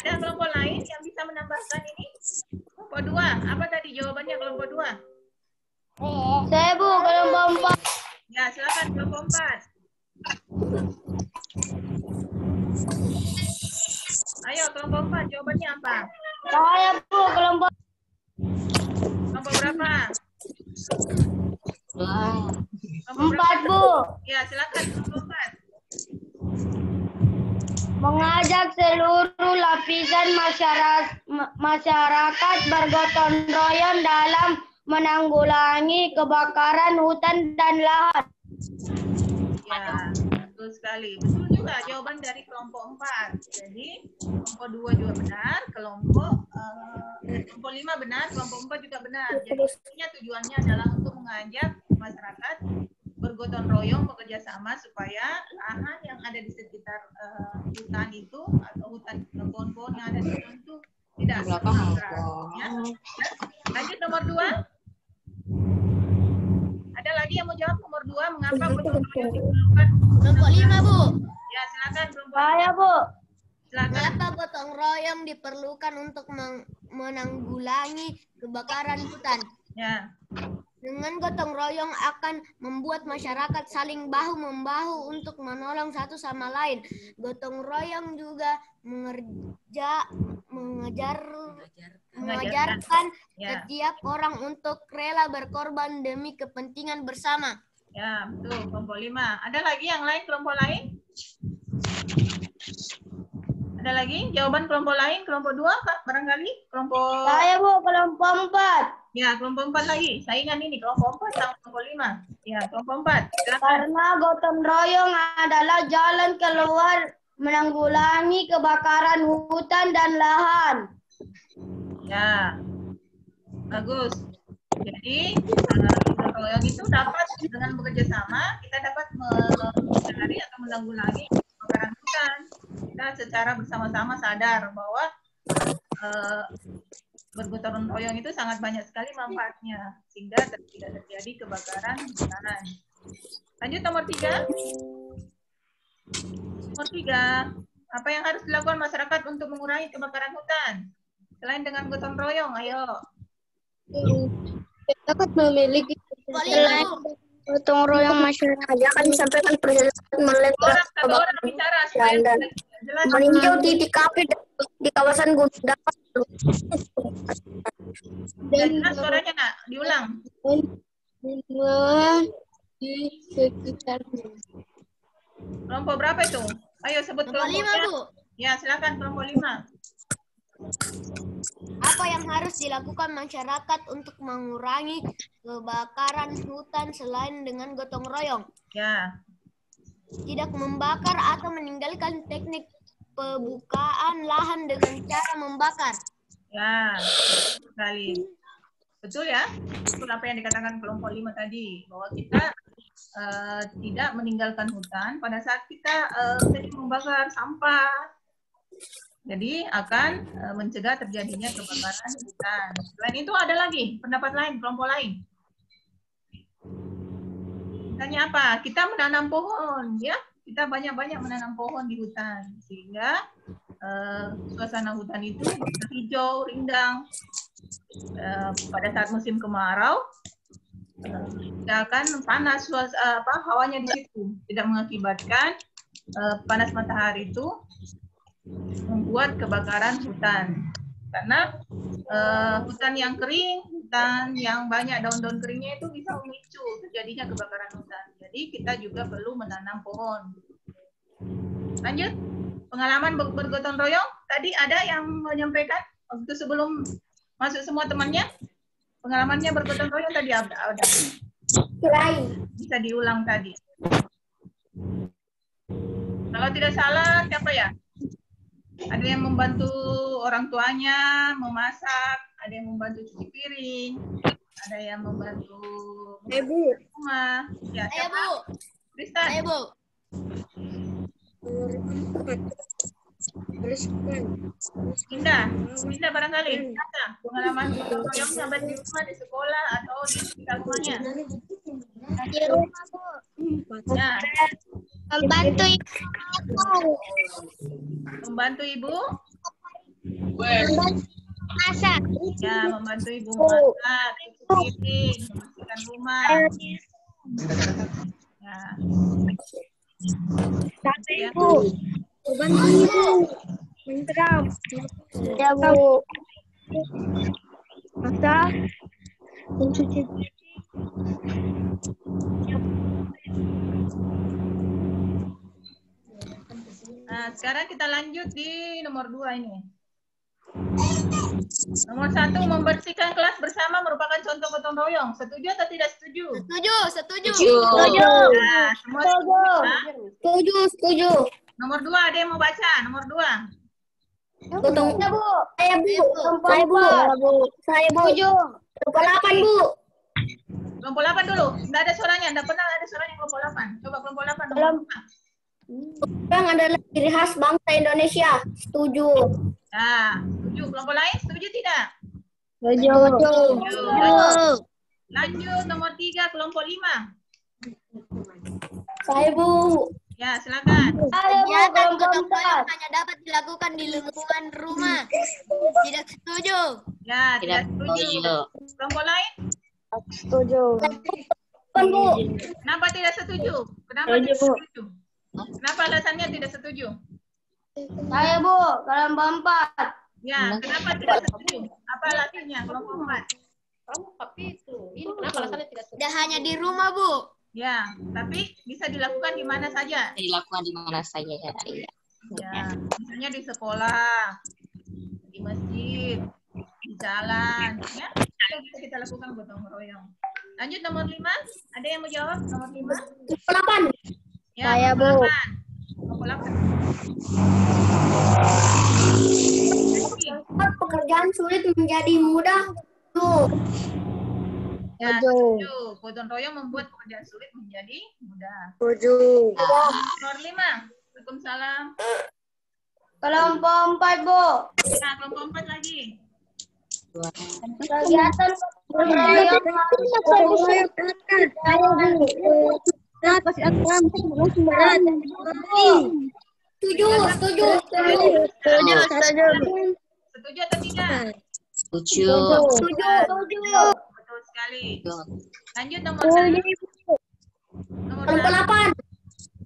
Ada kelompok lain yang bisa menambahkan ini? Kelompok 2. Apa tadi jawabannya kelompok 2? Saya, Bu, kelompok 4. Ya, silakan kelompok 4. Ayo, kelompok 4. Jawabannya apa? Saya, Bu, kelompok Kelompok berapa? Kelompok 4, Bu. Ya, silakan kelompok 4. Mengajak seluruh lapisan masyarakat bergotong royong dalam menanggulangi kebakaran hutan dan lahan. Ya, betul sekali. Betul juga jawaban dari kelompok 4. Jadi, kelompok 2 juga benar, kelompok 5 benar, kelompok 4 juga benar. Jadi, tujuannya adalah untuk mengajak masyarakat bergotong royong bekerja sama supaya lahan yang ada di sekitar hutan itu atau hutan pohon-pohon yang ada di hutan itu tidak terbakar. Ya. Lanjut nomor 2. Ada lagi yang mau jawab nomor 2? Mengapa gotong royong diperlukan? Kelompok 5, Bu. Ya, silakan kelompok. Saya, Bu. Silakan. Mengapa gotong royong diperlukan untuk menanggulangi kebakaran hutan? Ya. Dengan gotong royong akan membuat masyarakat saling bahu-membahu untuk menolong satu sama lain. Gotong royong juga mengajarkan Ya. setiap orang untuk rela berkorban demi kepentingan bersama. Ya, betul. Kelompok 5. Ada lagi yang lain, kelompok lain? Ada lagi jawaban kelompok lain? Kelompok 2, Kak? Barangkali? Kelompok... Saya, Bu, kelompok 4. Ya, kelompok 4 lagi. Saingan ini, kelompok 4 sama kelompok 5. Ya, kelompok 4. Silakan. Karena gotong royong adalah jalan keluar menanggulangi kebakaran hutan dan lahan. Ya, bagus. Jadi, gotong royong itu dapat dengan bekerja sama, kita dapat menghindari atau menanggulangi kebakaran hutan. Kita secara bersama-sama sadar bahwa bergotong royong itu sangat banyak sekali manfaatnya sehingga tidak terjadi kebakaran hutan. Lanjut nomor 3. Nomor 3, apa yang harus dilakukan masyarakat untuk mengurangi kebakaran hutan? Selain dengan gotong royong, ayo. Dapat memiliki gotong royong masyarakat. Akan disampaikan perjalanan melihat Satu orang bicara supaya jelas. meninjau di kafe di kawasan gunung dapat Jelas suaranya nggak? Diulang. di sekitarnya. Kelompok berapa itu? Ayo sebut kelompoknya. Ya, silakan kelompok 5. Apa yang harus dilakukan masyarakat untuk mengurangi kebakaran hutan selain dengan gotong royong? Ya, Tidak membakar atau meninggalkan teknik pembukaan lahan dengan cara membakar. ya, betul sekali. Betul ya? Betul apa yang dikatakan kelompok 5 tadi, bahwa kita tidak meninggalkan hutan pada saat kita membakar sampah. Jadi akan mencegah terjadinya kebakaran hutan. Selain itu ada lagi pendapat lain, kelompok lain. Misalnya apa? Kita menanam pohon, ya. Kita banyak-banyak menanam pohon di hutan sehingga suasana hutan itu hijau, rindang. Pada saat musim kemarau, tidak akan panas hawanya di situ, tidak mengakibatkan panas matahari itu membuat kebakaran hutan. Karena hutan yang kering, hutan yang banyak daun-daun keringnya itu bisa memicu terjadinya kebakaran hutan. Jadi kita juga perlu menanam pohon. Lanjut, pengalaman bergotong royong. Tadi ada yang menyampaikan waktu sebelum masuk semua temannya. Pengalamannya bergotong royong tadi ada. Bisa diulang tadi. Kalau tidak salah, siapa ya? Ada yang membantu orang tuanya memasak, ada yang membantu cuci piring, ada yang membantu rumah. Ya, Saya, Bu. Kristan. Saya, Bu. Indah barangkali. Ada pengalaman gotong royong sampai di rumah, di sekolah, atau di sekitar rumahnya. Di rumah, Bu. Ya. Membantu ibu. Membantu ibu? Masak. Ya, membantu ibu masak, cuci piring, membersihkan rumah. Ya. Ya. Bantu ibu. Menteram. Ya, Bu. Masak. Mencuci. Nah, sekarang kita lanjut di nomor 2 ini. Nomor 1, membersihkan kelas bersama merupakan contoh gotong royong. Setuju atau tidak setuju? Setuju. Nah, semua setuju. Ya? Setuju. Nomor 2, ada yang mau baca? Nomor 2. Gotong. Saya, Bu. Setuju. Kelompok 8, Bu. Kelompok 8 dulu. Nggak ada suaranya. Nggak pernah ada suaranya kelompok 8. Coba kelompok 8. Nomor 2. Yang adalah ciri khas bangsa Indonesia. Setuju. Nah, setuju. Kelompok lain setuju tidak? Setuju. Lanjut nomor 3, kelompok 5. Saya, Bu. Ya, silakan. Kegiatan gotong royong hanya dapat dilakukan di lingkungan rumah. Tidak setuju. Ya, tidak setuju. Kelompok lain? Setuju. Bu. Kenapa tidak setuju? Kenapa tidak setuju? Kenapa alasannya tidak setuju? Saya, Bu. Kelompok 4. Ya, kenapa tidak setuju? Apa alasannya kelompok 4? Tidak hanya di rumah, Bu. Ya, tapi bisa dilakukan di mana saja. Dilakukan di mana saja ya. Iya. Ya, misalnya di sekolah, di masjid, di jalan, ya. Itu bisa kita lakukan gotong royong. Lanjut nomor 5, ada yang mau jawab? Nomor 5? 8. Ya, Saya, Bu. Nomor 8. Pekerjaan sulit menjadi mudah. Tuh. Ya, setuju. Gotong royong membuat pekerjaan sulit menjadi mudah. Setuju. Nomor 5. Waalaikumsalam. Kelompok 4, Bu. Nah, kelompok 4 lagi. Kegiatan gotong royong Setuju. Setuju atau tidak? Setuju. Betul sekali. Lanjut nomor 1. Nomor Kelompok 8.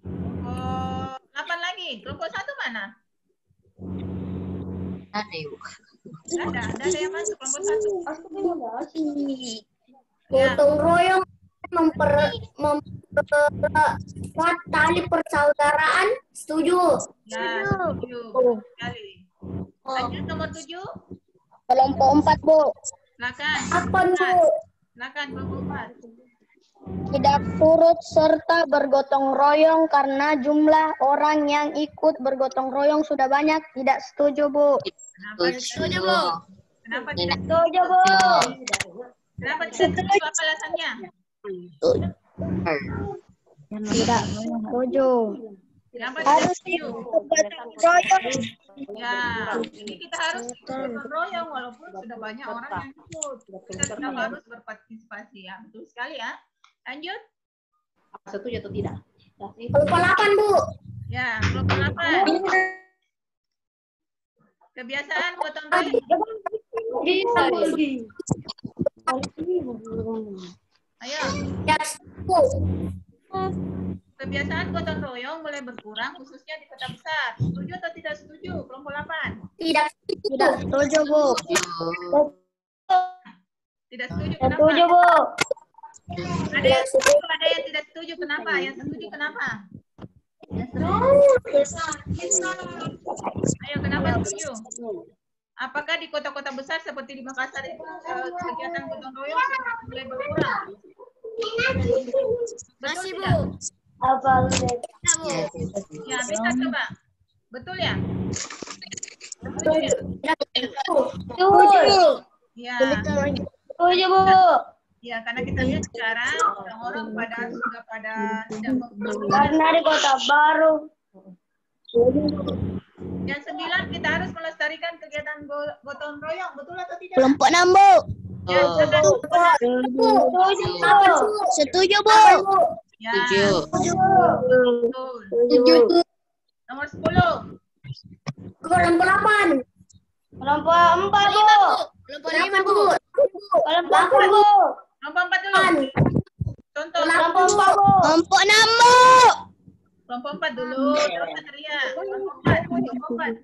Kelompok 8 lagi. Kelompok 1 mana? Ada yuk. Ada yang masuk kelompok 1. Gotong royong memperkuat tali persaudaraan. Setuju. Ya, setuju. Sekali. Lanjut nomor 7. Kelompok 4, Bu. Silakan. Apa, Bu? Silakan kelompok 4. Tidak turut serta bergotong royong karena jumlah orang yang ikut bergotong royong sudah banyak. Tidak setuju, Bu. Kenapa tidak setuju, Setuju. Kenapa tidak Setuju, Bu. Kenapa tidak setuju? Apa alasannya? Tidak setuju. Kenapa tidak Harus setuju? ikut gotong royong. Ya, ini kita harus gotong royong walaupun sudah banyak orang yang ikut. Kita tetap harus berpartisipasi ya. Betul sekali ya. Lanjut. Setuju atau tidak? Kelompok 8, Bu. Ya, kelompok 8. Kebiasaan gotong royong. Ayo. Tidak setuju. Kebiasaan gotong royong mulai berkurang khususnya di kota besar. Setuju atau tidak setuju? Kelompok 8. Tidak setuju. Tidak setuju, Bu. Tidak setuju kenapa? Setuju, Bu. Ada yang setuju, ada yang tidak setuju. Kenapa? Yang setuju kenapa? Ayo, kenapa setuju? Apakah di kota-kota besar seperti di Makassar itu kegiatan gotong royong sudah mulai berkurang? Betul tidak? Apa? Ya, bisa coba. Betul ya? Setuju. Ya. Setuju, Bu. Ya, karena kita lihat sekarang orang-orang sudah pada tidak Karena di kota baru. Yang 9 kita harus melestarikan kegiatan gotong royong, betul atau tidak? Kelompok 6, Bu. Ya, silakan. Setuju, Bu. Ya, Setuju. betul. Setuju. Nomor 10. Kelompok 8. Kelompok 4, Bu. Kelompok 5, Bu. Kelompok 4, Bu. Kelompok 4 dulu. Contoh. Kelompok 4, Bu. Kelompok 6, Bu. Kelompok 4 dulu. Jangan teriak. Kelompok 4. Kelompok 4.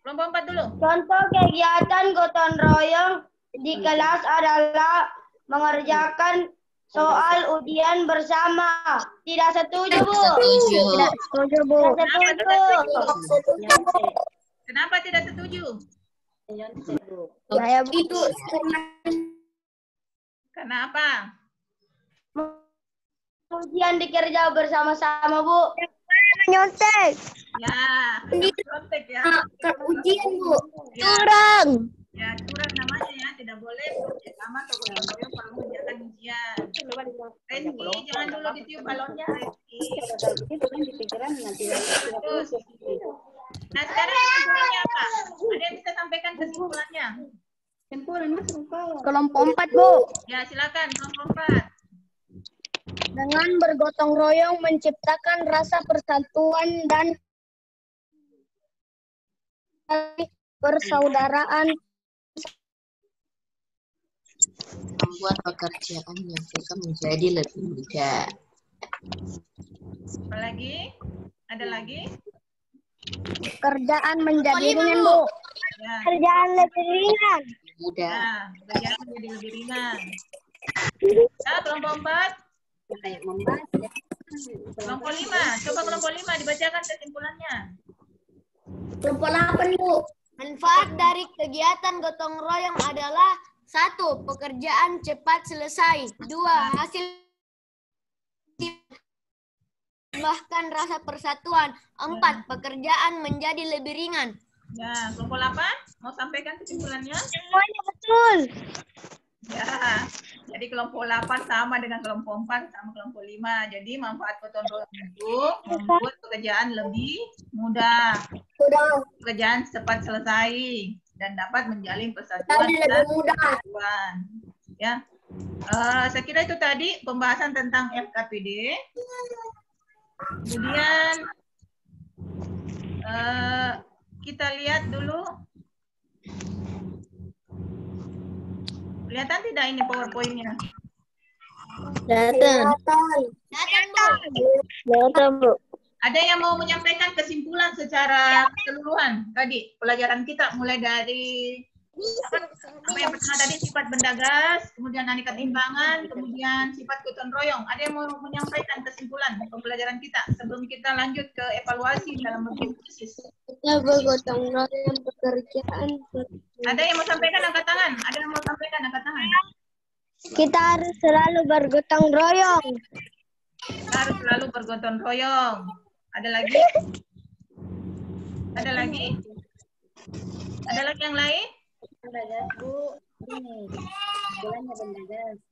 Kelompok 4 dulu. Contoh kegiatan gotong royong di kelas adalah mengerjakan soal ujian bersama. Tidak setuju, Bu. Setuju. Tidak setuju, Bu. Tidak setuju. Kenapa tidak setuju? Saya, Bu. Itu Karena apa? Ujian dikerja bersama-sama, Bu. Menyontek. Ya, kontek ya. ujian, Bu. Ya, Curang. ya, curang namanya ya. Tidak boleh bekerja sama atau gotong royong kalau mengerjakan ujian. Reski, jangan dulu ditiup balonnya, Reski. Terus. Nah, sekarang kesimpulannya apa? Ada yang bisa sampaikan kesimpulannya? Kelompok 4, Bu. Ya, silakan kelompok 4. Dengan bergotong royong menciptakan rasa persatuan dan persaudaraan. Membuat pekerjaan yang suka menjadi lebih mudah. Apalagi? Ada lagi? Pekerjaan menjadi ringan, Bu. Ya, Kerjaan lebih ringan. Mudah. nah, kerjaan menjadi lebih ringan. Nah, kelompok 4. Kelompok 5. Coba kelompok 5 dibacakan kesimpulannya. Kelompok 8, Bu. Manfaat dari kegiatan gotong royong adalah 1. Pekerjaan cepat selesai. 2. Hasil bahkan rasa persatuan. 4. Pekerjaan menjadi lebih ringan. Ya, kelompok 8 mau sampaikan kesimpulannya? Semuanya betul. Ya, jadi kelompok 8 sama dengan kelompok 4 sama kelompok 5. Jadi manfaat gotong royong itu membuat pekerjaan lebih mudah. Pekerjaan cepat selesai dan dapat menjalin persatuan Lebih dan mudah. persatuan. Ya, saya kira itu tadi pembahasan tentang FKPD. Kemudian kita lihat dulu. Kelihatan tidak ini PowerPoint-nya? Kelihatan, Bu. Ada yang mau menyampaikan kesimpulan secara keseluruhan tadi pelajaran kita mulai dari Apa yang pertama tadi sifat benda gas, kemudian aneka timbangan, kemudian sifat gotong royong. Ada yang mau menyampaikan kesimpulan pembelajaran kita sebelum kita lanjut ke evaluasi dalam bagian krisis? Kita bergotong royong pekerjaan. Ada yang mau sampaikan angkat tangan? Ada yang mau sampaikan angkat tangan? Kita harus selalu bergotong royong. Kita harus selalu bergotong royong. Ada lagi? Ada lagi? Ada lagi yang lain?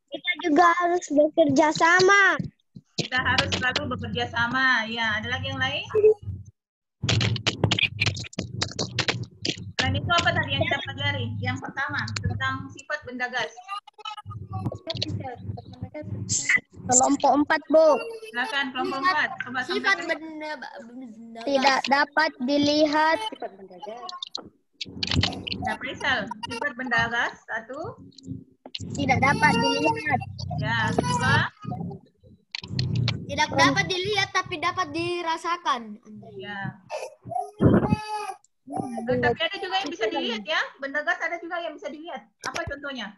Kita juga harus bekerja sama. Kita harus selalu bekerja sama. Ya, ada lagi yang lain? Selain itu apa tadi yang kita pelajari? Yang pertama, tentang sifat benda gas. Kelompok 4, Bu. Silakan kelompok 4. Coba Sifat sampaikan. benda Tidak dapat dilihat. Ya, Faisal. Sifat benda gas. 1. Tidak dapat dilihat. Ya, kedua. tidak dapat dilihat tapi dapat dirasakan. Ya. Tapi ada juga yang bisa dilihat ya. Benda gas ada juga yang bisa dilihat. Apa contohnya?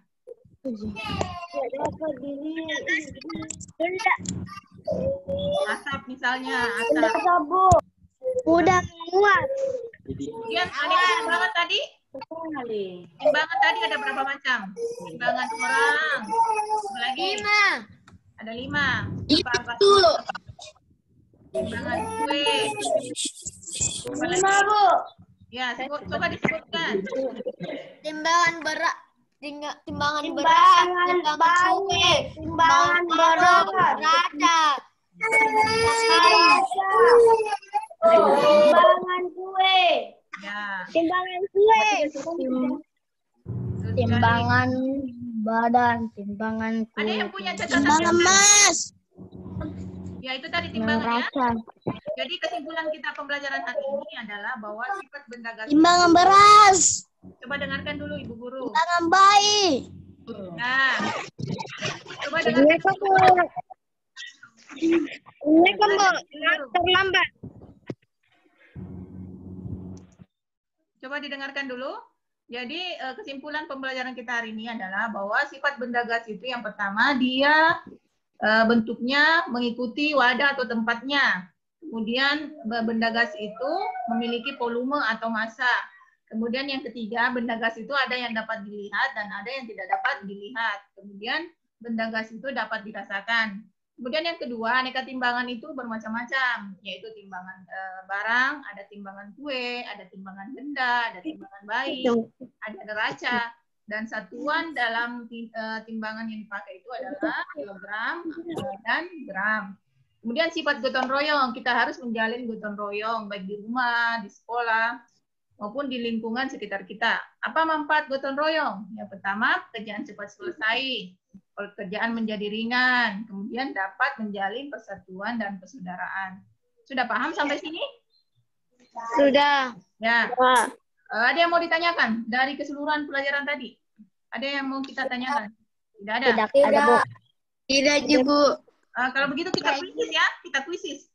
Tidak dapat dilihat. Asap misalnya. Benda Asap. Bu. Udah muat. Kemudian aneka timbangan tadi. Timbangan tadi ada berapa macam? Timbangan orang. Apa lagi? 5. Ada 5. Itu. Timbangan kue. Apa lagi? Bu. Ya, coba disebutkan. Timbangan berat. Timbangan berat. Timbangan Timbangan baik. kue. Timbangan berat. Raca. Timbangan kue. Ya. Timbangan kue. Timbangan badan. Timbangan kue. Ada yang punya catatan? Mas. Ya, itu tadi timbangan ya. Neraca. Jadi kesimpulan kita pembelajaran hari ini adalah bahwa sifat benda gas. Timbangan beras. Coba dengarkan dulu Ibu Guru. Timbangan baik. Nah, coba dengarkan. Terlambat. Coba didengarkan dulu. Jadi kesimpulan pembelajaran kita hari ini adalah bahwa sifat benda gas itu yang pertama dia bentuknya mengikuti wadah atau tempatnya. Kemudian benda gas itu memiliki volume atau massa. Kemudian yang ketiga, benda gas itu ada yang dapat dilihat dan ada yang tidak dapat dilihat. Kemudian benda gas itu dapat dirasakan. Kemudian yang kedua, aneka timbangan itu bermacam-macam, yaitu timbangan barang, ada timbangan kue, ada timbangan benda, ada timbangan bayi, ada neraca. Dan satuan dalam timbangan yang dipakai itu adalah kilogram dan gram. Kemudian sifat gotong royong, kita harus menjalin gotong royong baik di rumah, di sekolah, maupun di lingkungan sekitar kita. Apa manfaat gotong royong? Yang pertama, pekerjaan cepat selesai, pekerjaan menjadi ringan, kemudian dapat menjalin persatuan dan persaudaraan. Sudah paham sampai sini? Sudah. Ya. Ada yang mau ditanyakan dari keseluruhan pelajaran tadi? Ada yang mau kita tanyakan? Tidak ada? Tidak, Bu. Tidak, Bu. Kalau begitu kita kuisis ya, kita kuisis.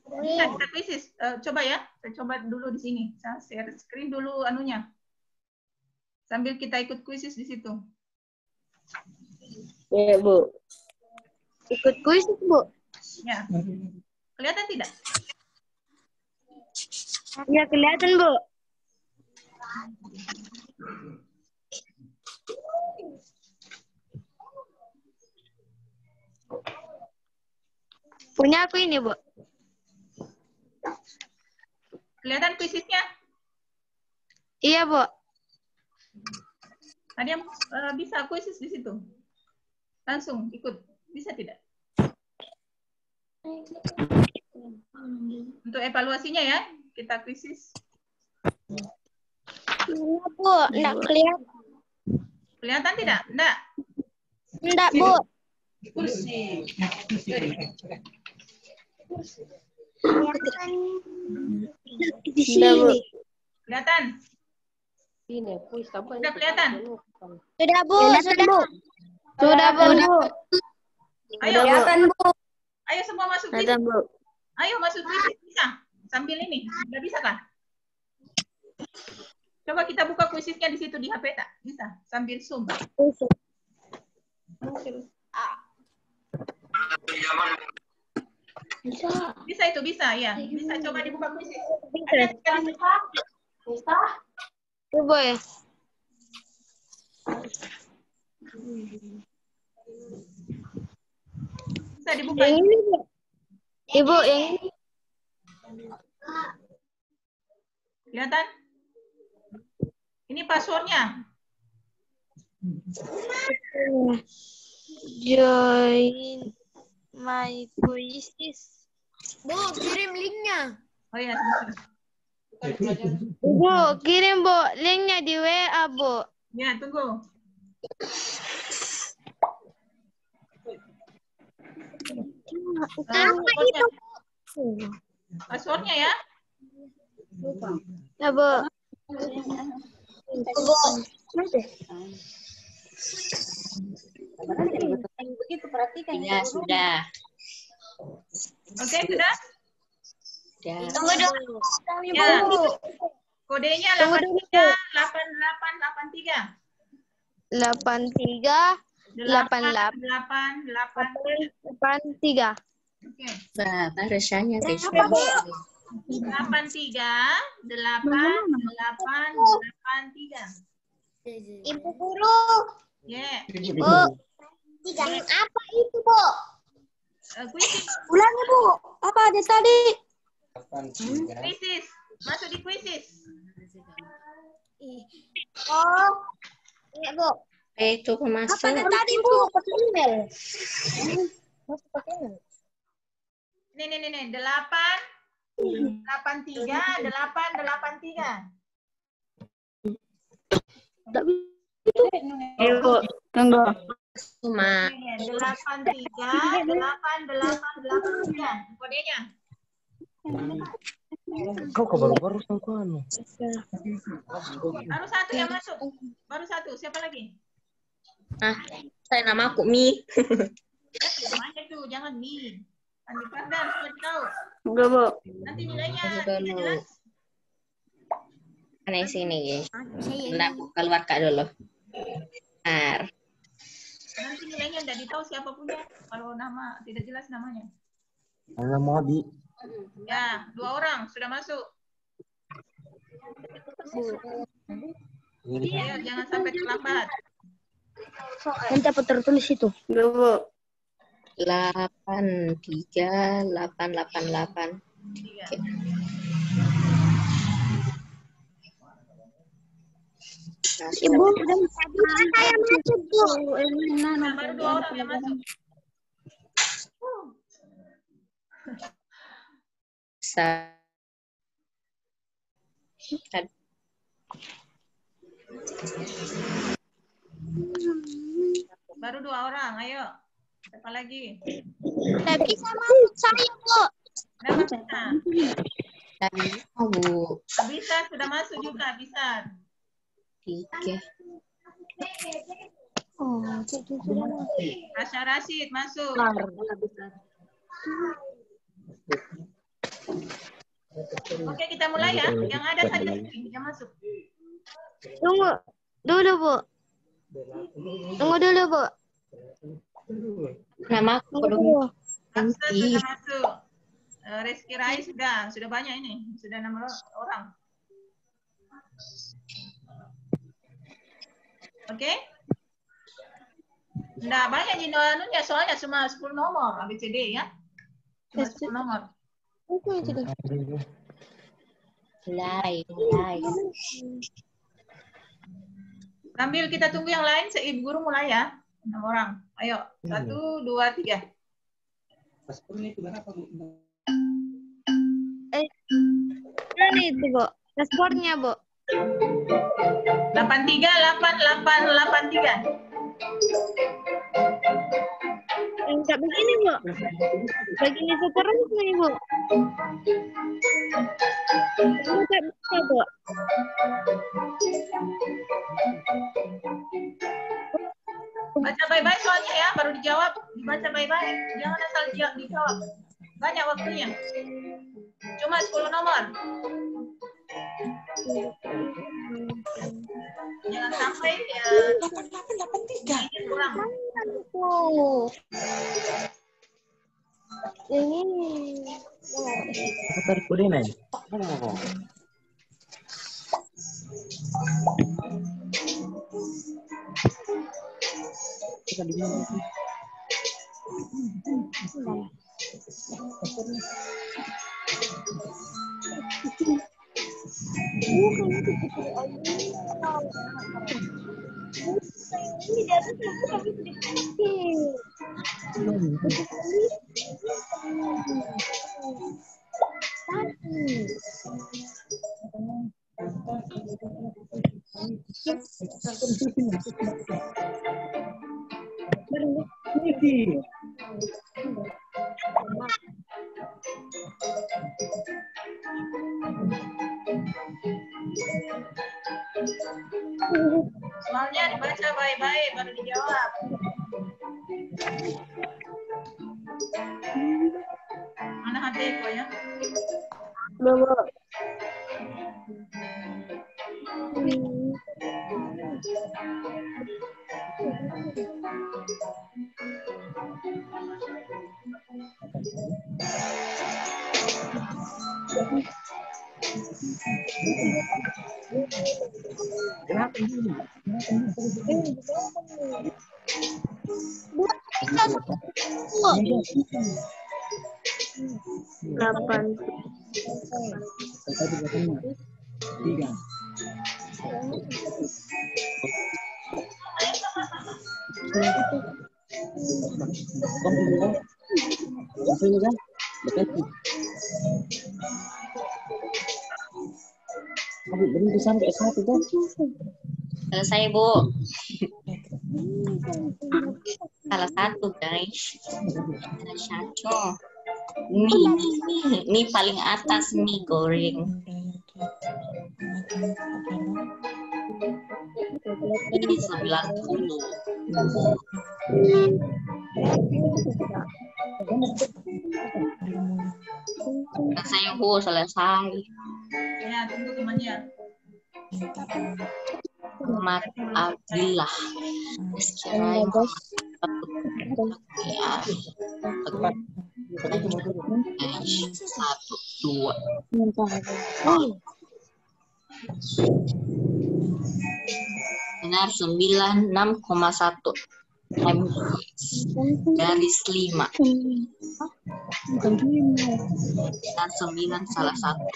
Bisa kita kuisis. Coba ya, saya coba dulu di sini. Saya share screen dulu anunya. Sambil kita ikut kuisis di situ. Ya, Bu. Ikut kuisis, Bu. Ya. Kelihatan tidak? Ya, kelihatan, Bu. Punya aku ini, Bu. Kelihatan kuisisnya? Iya, Bu. Ada yang bisa kuisis di situ? Langsung ikut. Bisa tidak? Untuk evaluasinya ya, kita kuisis. Iya, Bu. Enggak kelihatan. Kelihatan tidak? Enggak. Enggak, Bu. Kursi. Di sini. Kelihatan? Sudah kelihatan? Sudah, Bu. Sudah, Bu. Sudah, Bu. Ayo, Kelihatan, Bu. ayo semua masuk kuisis. Sudah, Bu. Ayo masuk kuisis. Bisa? Sambil ini. Sudah bisa kah? Coba kita buka kuisisnya di situ di HP tak? Bisa sambil Zoom. Bisa itu bisa ya. Bisa coba dibuka kuisis. Ada sekali bisa. Coba ya. Bisa dibuka. Yang ini, Bu. Ibu, yang ini. Kelihatan? Ini passwordnya. Join my quizzes. Bu, kirim linknya. Oh ya, Bu, kirim Bu, linknya di WA Bu. ya tunggu. Apa itu? Passwordnya ya. Ya Bu. Begitu perhatikan. Ya, sudah. Oke, sudah? Sudah. Tunggu dulu. Ya. Kodenya 838883. 838883. Oke. Berapa rasanya guys? 838883. Ibu guru. Ya. Yang apa itu, Bu? Kuisis. Ulangi, Bu. Apa ada tadi? Kuisis. Masuk di kuisis. Oh. Iya, Bu. Itu masuk. Apa ada tadi, Bu? Pakai email. Nih. 8838883. Ibu, tunggu. Cuma 838883. Kodenya. Kau baru-baru sama anu. Baru satu yang masuk. Baru satu. Siapa lagi? saya nama aku Mi. Namanya tuh, jangan Mi. Andi Fardan, sudah tahu. Enggak, Bu. Nanti nilainya Tunggu tidak dulu. jelas. Aneh sini guys. Bentar, aku keluar Kak dulu. Bentar. Nanti nilainya tidak ditahu siapa punya. Kalau nama tidak jelas namanya. Hanya mau Abi. Ya, 2 orang sudah masuk. Ya, jangan sampai terlambat. Nanti apa tertulis itu? Enggak, Bu. 83888. Oke. Ibu, saya masuk, Bu. Nah, baru 2 orang yang masuk. Baru 2 orang, ayo. Siapa lagi? Tidak bisa masuk saya, Bu. Kenapa bisa? Tadi Bu. Bisa, sudah masuk juga, bisa. 3. Rasya Rashid masuk. Oke, kita mulai ya. Yang ada saja yang masuk. Tunggu dulu, Bu. Tunggu dulu, Bu. Nama aku belum Hamzah ganti. sudah masuk. Rizky Rai sudah banyak ini. Sudah 6 orang. Oke? Nggak banyak anunya, soalnya cuma 10 nomor ABCD ya. Cuma 10 nomor. Mulai. Sambil kita tunggu yang lain, Ibu Guru mulai ya. 6 orang. Ayo, 1, 2, 3. Ini itu, Bu. Paspornya, Bu. 838883. Enggak begini, Bu. Begini seterusnya, Ibu. Enggak bisa, Bu. Baca baik-baik soalnya ya, baru dijawab. Dibaca baik-baik. Jangan asal dijawab. Banyak waktunya. Cuma 10 nomor. Jangan sampai ya 8883. kurang. Ini. Aku tarik kode nih. Kita di mana sih? Soalnya dibaca baik-baik baru dijawab. Mana HP kok ya? Berhenti sampai S1 tuh. Selesai, Bu. Salah satu, guys. Salah satu. Mie paling atas, mie goreng. Ini 90. Selesai, Bu. Selesai. Ya, tunggu temannya. Muhammad Abdillah. Sekiranya ya. 1, 2. Benar 96,1. Garis 5. Dan 9 salah satu.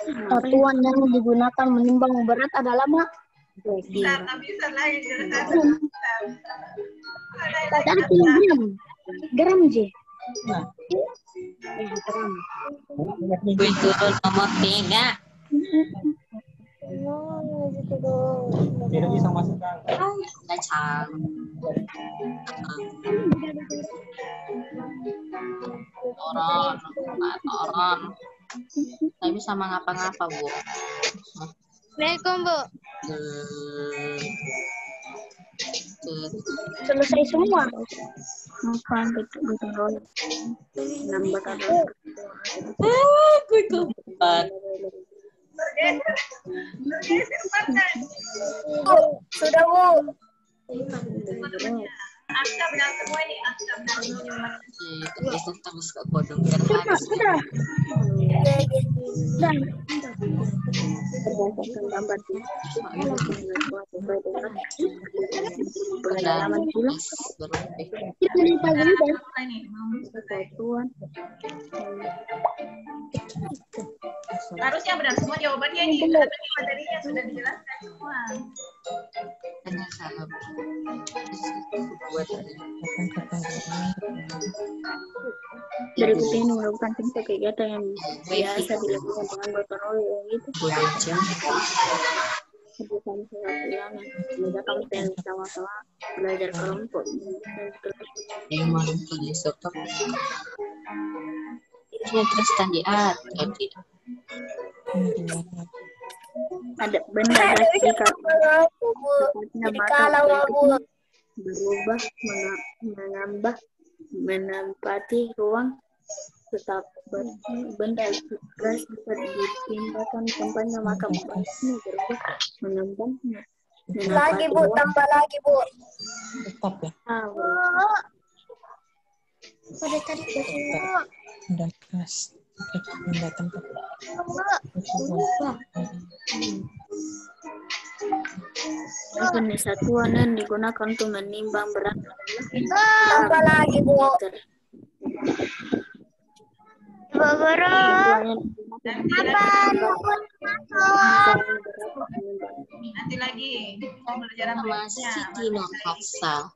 Satuan yang digunakan menimbang berat adalah mak. Bisa lagi. Ada kilogram. Gram J. Gue turun nomor 3. Tidak bisa masukkan. Kacang. Orang. Saya bisa mengapa-ngapa, Bu. Assalamualaikum, Bu. Selesai semua. Bukan betul. Nambah ada. Gue keempat. Sudah, Bu. Akta benar semua ini. Akta benar semua. Itu terus ke kodong terhadap. Sudah. Harusnya benar semua jawabannya ini. Tapi materinya sudah dijelaskan semua. Karena salah buat Berikut ini merupakan contoh kegiatan yang biasa dilakukan dengan gotong royong itu. Bukan sesuatu yang tidak kamu sama-sama belajar kelompok. Emang kalau sotok ini terus standar tidak. Ada benda jika berubah menambah menempati ruang tetap benda gas bisa dipindahkan tempatnya maka ini berubah menambah Lagi Bu, tambah lagi Bu. Tetap ya. Pada tadi Udah keras. Pindah tempat. Jenis satuan yang digunakan untuk menimbang berat. tambah lagi Bu. Nanti lagi pembelajaran berikutnya. Siti Nur Hafsah.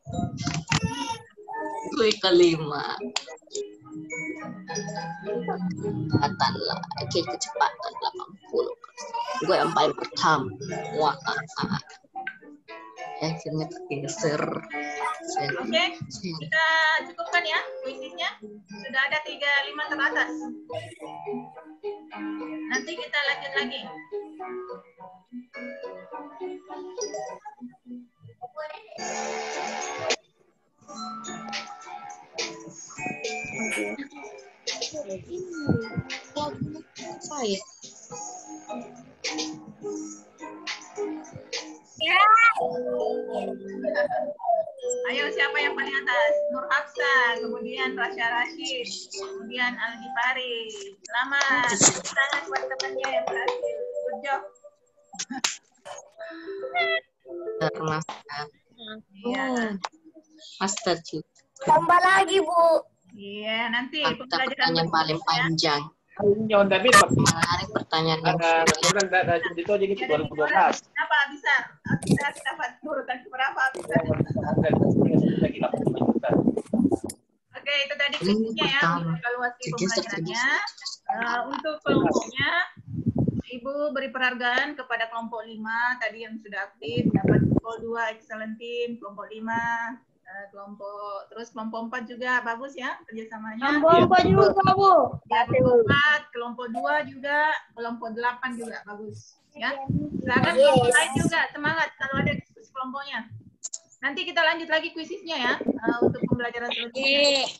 Gue kelima. Katakanlah kecepatan 80. Gue yang paling pertama. Wah, akhirnya tergeser. Oke, kita cukupkan ya kuisnya. Sudah ada 35 teratas. Nanti kita lanjut lagi. Saya. Ayo siapa yang paling atas? Nur Hafsah, kemudian Rasya Rashid, kemudian Aldi Faris. Selamat. Tangan buat temannya yang berhasil. Good job. Master. Iya. Master juga. Tambah lagi Bu. Iya, nanti Pertanyaan yang paling panjang. John David. Menarik pertanyaan yang Ada itu jadi 2012. Kenapa bisa? Kita dapat urutan berapa bisa? Oke, itu tadi kuisnya ya, untuk evaluasi pembelajarannya. Untuk kelompoknya, Ibu beri penghargaan kepada kelompok 5 tadi yang sudah aktif, dapat kelompok 2 excellent team, kelompok 5, kelompok 4 juga bagus ya kerjasamanya. Kelompok 4 juga Bu. Ya, kelompok 4, kelompok 2 juga, kelompok 8 juga bagus. Ya, silakan kelompok lain juga semangat kalau ada diskusi kelompoknya. Nanti kita lanjut lagi kuisisnya ya untuk pembelajaran selanjutnya.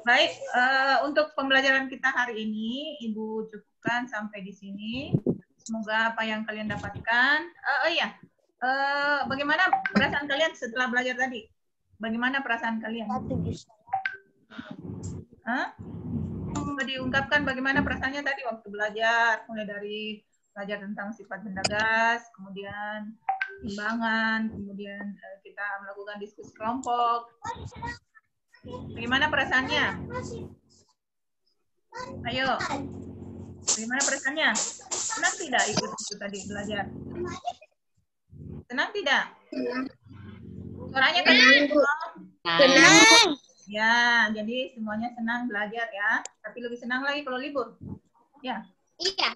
Baik, untuk pembelajaran kita hari ini Ibu cukupkan sampai di sini. Semoga apa yang kalian dapatkan. Bagaimana perasaan kalian setelah belajar tadi? Bagaimana perasaan kalian? Coba diungkapkan bagaimana perasaannya tadi waktu belajar, mulai dari belajar tentang sifat benda gas, kemudian timbangan, kemudian kita melakukan diskusi kelompok. Bagaimana perasaannya? Ayo, bagaimana perasaannya? Senang tidak ikut itu tadi belajar? Senang tidak? Suaranya kan? Senang. Ya, jadi semuanya senang belajar ya. Tapi lebih senang lagi kalau libur. Ya. Iya.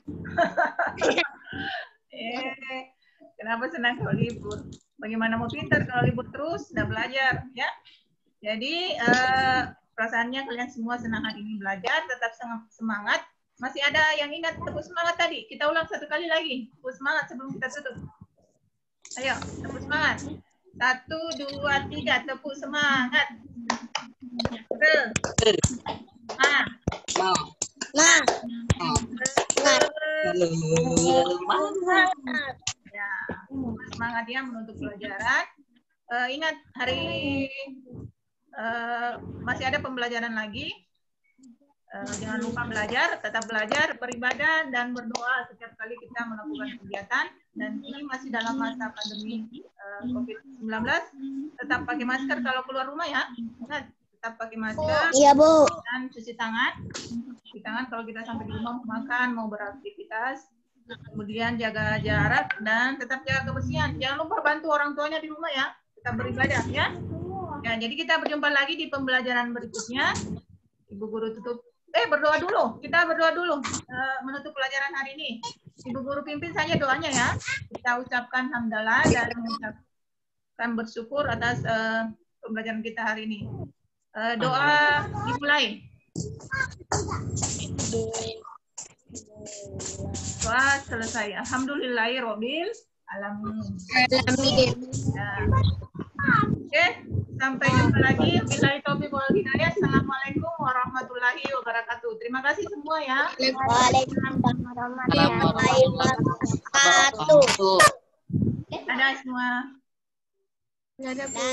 Kenapa senang kalau libur? Bagaimana mau pintar kalau libur terus udah belajar ya? Jadi perasaannya kalian semua senang hari ini belajar, tetap semangat. Masih ada yang ingat tepuk semangat tadi? Kita ulang satu kali lagi. Tepuk semangat sebelum kita tutup. Ayo, tepuk semangat. 1, 2, 3, tepuk semangat. Ya, semangat ya menuntut pelajaran. Ingat hari masih ada pembelajaran lagi. Jangan lupa belajar, tetap belajar, beribadah dan berdoa setiap kali kita melakukan kegiatan. Dan ini masih dalam masa pandemi COVID-19. Tetap pakai masker kalau keluar rumah ya. Ingat, tetap pakai masker. Iya Bu. Dan cuci tangan. Cuci tangan kalau kita sampai di rumah mau makan, mau beraktivitas. Kemudian jaga jarak dan tetap jaga kebersihan. Jangan lupa bantu orang tuanya di rumah ya. Tetap beribadah ya. Ya, jadi kita berjumpa lagi di pembelajaran berikutnya. Ibu guru tutup. Berdoa dulu. Kita berdoa dulu menutup pelajaran hari ini. Ibu guru pimpin saja doanya ya. Kita ucapkan hamdalah dan mengucapkan bersyukur atas pembelajaran kita hari ini. Doa dimulai. Doa selesai. Alhamdulillahirobbil alamin. Oke, sampai jumpa lagi. Billahi taufiq wal hidayah. Assalamualaikum warahmatullahi wabarakatuh. Terima kasih semua ya. Waalaikumsalam warahmatullahi wabarakatuh. Dadah semua. Dadah, Bu.